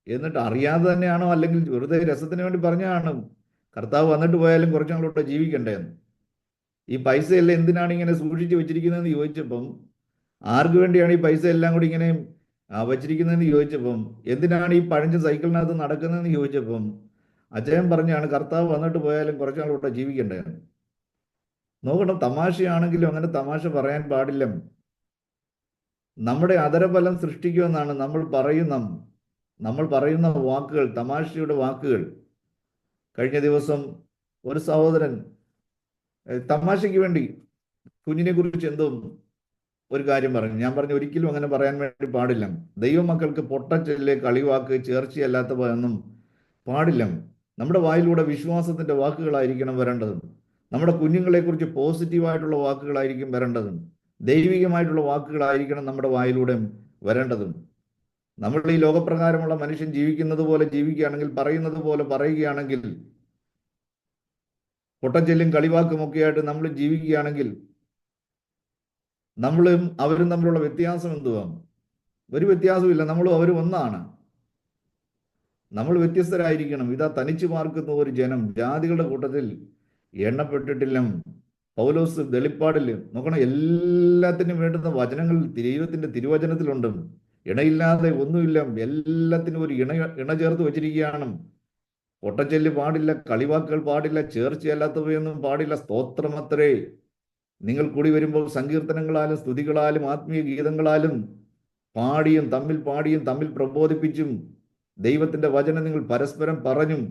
എന്നിട്ട് അറിയാതെ തന്നെയാണോ അല്ലെങ്കിൽ വെറുതെ രസത്തിന് വേണ്ടി പറഞ്ഞാണ്, കർത്താവ് വന്നിട്ട് പോയാലും കുറച്ച് നാളോട്ട് ജീവിക്കണ്ടേന്ന്. ഈ പൈസയെല്ലാം എന്തിനാണ് ഇങ്ങനെ സൂക്ഷിച്ച് വെച്ചിരിക്കുന്നതെന്ന് ചോദിച്ചപ്പം, ആർക്ക് വേണ്ടിയാണ് ഈ പൈസ എല്ലാം കൂടി ഇങ്ങനെ വച്ചിരിക്കുന്നതെന്ന് ചോദിച്ചപ്പം, എന്തിനാണ് ഈ പഴഞ്ച സൈക്കിളിനകത്ത് നടക്കുന്നതെന്ന് ചോദിച്ചപ്പം അച്ഛൻ പറഞ്ഞാണ്, കർത്താവ് വന്നിട്ട് പോയാലും കുറച്ച് നാളോട്ട് ജീവിക്കണ്ടേന്ന്. നോക്കണം, തമാശയാണെങ്കിലും അങ്ങനെ തമാശ പറയാൻ പാടില്ല. നമ്മുടെ അധരഫലം സൃഷ്ടിക്കുമെന്നാണ് നമ്മൾ പറയുന്ന വാക്കുകൾ, തമാശയുടെ വാക്കുകൾ. കഴിഞ്ഞ ദിവസം ഒരു സഹോദരൻ തമാശയ്ക്ക് വേണ്ടി കുഞ്ഞിനെ കുറിച്ച് എന്തോ ഒരു കാര്യം പറഞ്ഞു. ഞാൻ പറഞ്ഞു, ഒരിക്കലും അങ്ങനെ പറയാൻ വേണ്ടി പാടില്ല. ദൈവമക്കൾക്ക് പൊട്ടച്ചെല്ല്, കളിവാക്ക്, ചേർച്ചയല്ലാത്തവ എന്നും പാടില്ല. നമ്മുടെ വായിലൂടെ വിശ്വാസത്തിന്റെ വാക്കുകളായിരിക്കണം വരേണ്ടത്. നമ്മുടെ കുഞ്ഞുങ്ങളെക്കുറിച്ച് പോസിറ്റീവായിട്ടുള്ള വാക്കുകളായിരിക്കും വരേണ്ടതും. ദൈവികമായിട്ടുള്ള വാക്കുകളായിരിക്കണം നമ്മുടെ വായിലൂടെ വരേണ്ടതും. നമ്മൾ ഈ ലോകപ്രകാരമുള്ള മനുഷ്യൻ ജീവിക്കുന്നത് പോലെ ജീവിക്കുകയാണെങ്കിൽ, പറയുന്നത് പോലെ പറയുകയാണെങ്കിൽ, പൊട്ടച്ചെല്ലും കളിവാക്കുമൊക്കെയായിട്ട് നമ്മൾ ജീവിക്കുകയാണെങ്കിൽ, നമ്മളും അവരും തമ്മിലുള്ള വ്യത്യാസം എന്തുവാ? ഒരു വ്യത്യാസമില്ല. നമ്മളും അവരും ഒന്നാണ്. നമ്മൾ വ്യത്യസ്തരായിരിക്കണം. ഇതാ തനിച്ചു പാർക്കുന്ന ഒരു ജനം ജാതികളുടെ കൂട്ടത്തിൽ എണ്ണപ്പെട്ടിട്ടില്ല. പൗലോസ് വെളിപ്പാടിൽ നോക്കണം, എല്ലാത്തിനും വേണ്ടുന്ന വചനങ്ങൾ ദൈവത്തിന്റെ തിരുവചനത്തിലുണ്ട്. ഇണയില്ലാതെ ഒന്നുമില്ല, എല്ലാത്തിനും ഒരു ഇണ ചേർത്ത് വെച്ചിരിക്കുകയാണ്. പൊട്ടച്ചെല്ല് പാടില്ല, കളിവാക്കുകൾ പാടില്ല, ചേർച്ചയല്ലാത്തവയൊന്നും പാടില്ല. സ്തോത്രമത്രേ. നിങ്ങൾ കൂടി വരുമ്പോൾ സങ്കീർത്തനങ്ങളാലും സ്തുതികളാലും ആത്മീയ ഗീതങ്ങളാലും പാടിയും തമ്മിൽ പ്രബോധിപ്പിച്ചും ദൈവത്തിന്റെ വചനം നിങ്ങൾ പരസ്പരം പറഞ്ഞും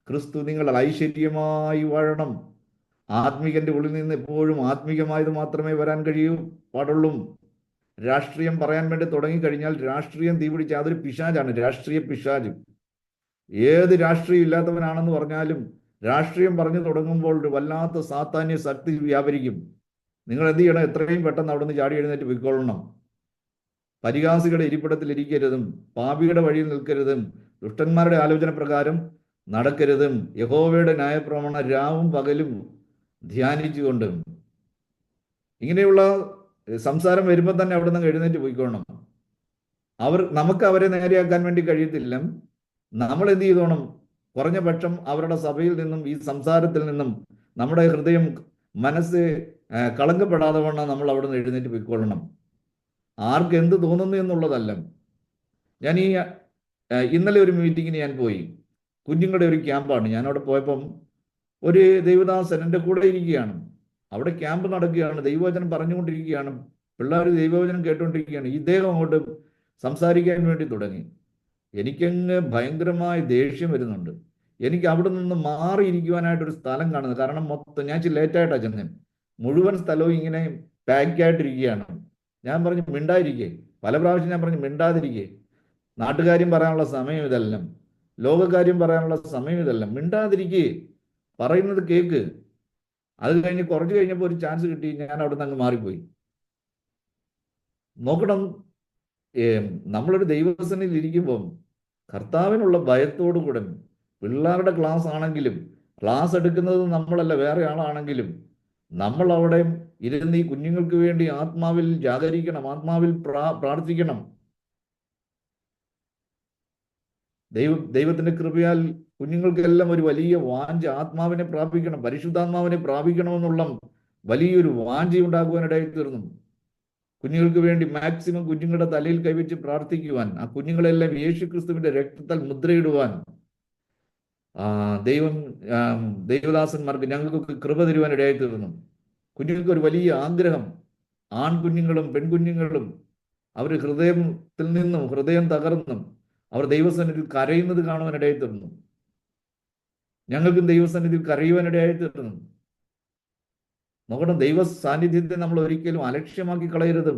ക്രിസ്തു നിങ്ങൾ ഐശ്വര്യമായി വാഴണം. ആത്മീകന്റെ ഉള്ളിൽ നിന്ന് എപ്പോഴും ആത്മീകമായത് മാത്രമേ വരാൻ പാടുള്ളൂ. രാഷ്ട്രീയം പറയാൻ വേണ്ടി തുടങ്ങിക്കഴിഞ്ഞാൽ രാഷ്ട്രീയം തീപിടിച്ച അതൊരു പിശാചാണ്, രാഷ്ട്രീയ പിശാച്. ഏത് രാഷ്ട്രീയം ഇല്ലാത്തവനാണെന്ന് പറഞ്ഞാലും രാഷ്ട്രീയം പറഞ്ഞു തുടങ്ങുമ്പോൾ ഒരു വല്ലാത്ത സാത്താന്യ ശക്തി വ്യാപരിക്കും. നിങ്ങൾ എന്ത് ചെയ്യണം? എത്രയും പെട്ടെന്ന് അവിടെ നിന്ന് ചാടി എഴുന്നേറ്റ് പോയിക്കൊള്ളണം. പരിഹാസികളുടെ ഇരിപ്പിടത്തിൽ ഇരിക്കരുതും, പാപിയുടെ വഴിയിൽ നിൽക്കരുതും, ദുഷ്ടന്മാരുടെ ആലോചന പ്രകാരം നടക്കരുതും. യഹോവയുടെ ന്യായപ്രമാണം രാവും പകലും ധ്യാനിച്ചുകൊണ്ട്. ഇങ്ങനെയുള്ള സംസാരം വരുമ്പോൾ തന്നെ അവിടെ നിന്ന് എഴുന്നേറ്റ് പോയിക്കോണം. നമുക്ക് അവരെ നേരെയാക്കാൻ വേണ്ടി കഴിയത്തില്ല. നമ്മൾ എന്ത് ചെയ്തോണം? കുറഞ്ഞ പക്ഷം അവരുടെ സഭയിൽ നിന്നും ഈ സംസാരത്തിൽ നിന്നും നമ്മുടെ ഹൃദയം, മനസ്സ് കളങ്കപ്പെടാതെ വണ്ണം നമ്മൾ അവിടെ നിന്ന് എഴുന്നേറ്റ് പോയിക്കൊള്ളണം. ആർക്ക് എന്ത് തോന്നുന്നു എന്നുള്ളതല്ല. ഞാൻ ഇന്നലെ ഒരു മീറ്റിങ്ങിന് ഞാൻ പോയി. കുഞ്ഞുങ്ങളുടെ ഒരു ക്യാമ്പാണ്. ഞാൻ അവിടെ പോയപ്പം ഒരു ദൈവദാസൻ എൻ്റെ കൂടെ ഇരിക്കുകയാണ്. അവിടെ ക്യാമ്പ് നടക്കുകയാണ്, ദൈവവചനം പറഞ്ഞുകൊണ്ടിരിക്കുകയാണ്, പിള്ളേർ ദൈവവചനം കേട്ടുകൊണ്ടിരിക്കുകയാണ്. ഇദ്ദേഹം അങ്ങോട്ട് സംസാരിക്കാൻ വേണ്ടി തുടങ്ങി. എനിക്കങ്ങ് ഭയങ്കരമായ ദേഷ്യം വരുന്നുണ്ട്. എനിക്ക് അവിടെ നിന്ന് മാറിയിരിക്കുവാനായിട്ടൊരു സ്ഥലം കാണുന്നത്. കാരണം മൊത്തം ഞാൻ ഇച്ചിരി ലേറ്റായിട്ടാണ് ചെന്നത്. മുഴുവൻ സ്ഥലവും ഇങ്ങനെ പാക്കായിട്ടിരിക്കുകയാണ്. ഞാൻ പറഞ്ഞു മിണ്ടാതിരിക്കേ. പല പ്രാവശ്യം ഞാൻ പറഞ്ഞു മിണ്ടാതിരിക്കേ. നാട്ടുകാര്യം പറയാനുള്ള സമയം ഇതല്ല, ലോകകാര്യം പറയാനുള്ള സമയം ഇതല്ല. മിണ്ടാതിരിക്കേ, പറയുന്നത് കേക്ക്. അത് കഴിഞ്ഞ് കുറച്ച് കഴിഞ്ഞപ്പോൾ ഒരു ചാൻസ് കിട്ടി, ഞാൻ അവിടെ നിന്ന് അങ്ങ് മാറിപ്പോയി. നോക്കണം, ഏ, നമ്മളൊരു ദൈവസന്നിധിയിൽ ഇരിക്കുമ്പം കർത്താവിനുള്ള ഭയത്തോടു കൂടെ പിള്ളേരുടെ ക്ലാസ് ആണെങ്കിലും, ക്ലാസ് എടുക്കുന്നത് നമ്മളല്ല വേറെ ആളാണെങ്കിലും, നമ്മൾ അവിടെ ഇരുന്ന് ഈ കുഞ്ഞുങ്ങൾക്ക് വേണ്ടി ആത്മാവിൽ ജാഗരിക്കണം, ആത്മാവിൽ പ്രാർത്ഥിക്കണം. ദൈവത്തിന്റെ കൃപയാൽ കുഞ്ഞുങ്ങൾക്കെല്ലാം ഒരു വലിയ വാഞ്ച, ആത്മാവിനെ പ്രാപിക്കണം, പരിശുദ്ധാത്മാവിനെ പ്രാപിക്കണമെന്നുള്ള വലിയൊരു വാഞ്ച ഉണ്ടാകുവാനിടയിൽ തീർന്നു. കുഞ്ഞുങ്ങൾക്ക് വേണ്ടി മാക്സിമം കുഞ്ഞുങ്ങളുടെ തലയിൽ കൈവച്ച് പ്രാർത്ഥിക്കുവാൻ, ആ കുഞ്ഞുങ്ങളെല്ലാം യേശു ക്രിസ്തുവിന്റെ രക്തത്താൽ മുദ്രയിടുവാൻ ദൈവം ദൈവദാസന്മാർക്ക് ഞങ്ങൾക്ക് കൃപ തരുവാനിടയായി തീർന്നു. കുഞ്ഞുങ്ങൾക്ക് ഒരു വലിയ ആഗ്രഹം, ആൺകുഞ്ഞുങ്ങളും പെൺകുഞ്ഞുങ്ങളും അവർ ഹൃദയത്തിൽ നിന്നും ഹൃദയം തകർന്നും അവർ ദൈവസന്നിധിയിൽ കരയുന്നത് കാണുവാനിടയായി തീർന്നു. ഞങ്ങൾക്കും ദൈവസന്നിധിയിൽ കരയുവാനിടയായി തീർന്നു. നോക്കണം, ദൈവ സാന്നിധ്യത്തെ നമ്മൾ ഒരിക്കലും അലക്ഷ്യമാക്കി കളയരുത്.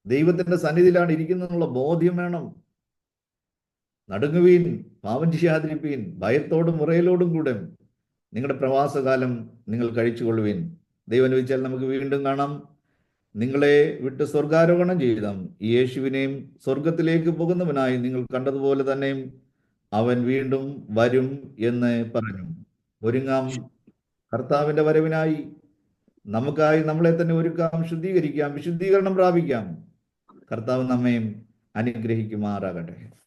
ദൈവത്തിന്റെ സന്നിധിയിലാണ് ഇരിക്കുന്നതെന്നുള്ള ബോധ്യം വേണം. നടുങ്ങുവീൻ, പാപം ചെയ്യാതിരിപ്പീൻ, ഭയത്തോടും മുറയിലോടും കൂടെ നിങ്ങളുടെ പ്രവാസകാലം നിങ്ങൾ കഴിച്ചുകൊള്ളുവീൻ. ദൈവം അനുവദിച്ചാൽ നമുക്ക് വീണ്ടും കാണാം. നിങ്ങളെ വിട്ട് സ്വർഗാരോഹണം ചെയ്ത ഈ യേശുവിനെയും സ്വർഗത്തിലേക്ക് പോകുന്നവനായി നിങ്ങൾ കണ്ടതുപോലെ തന്നെ അവൻ വീണ്ടും വരും എന്ന് പറഞ്ഞു. ഒരുങ്ങാം കർത്താവിന്റെ വരവിനായി. നമുക്കായി നമ്മളെ തന്നെ ഒരുക്കാം, ശുദ്ധീകരിക്കാം, വിശുദ്ധീകരണം പ്രാപിക്കാം. കർത്താവ് നമ്മയും അനുഗ്രഹിക്കുമാറാകട്ടെ.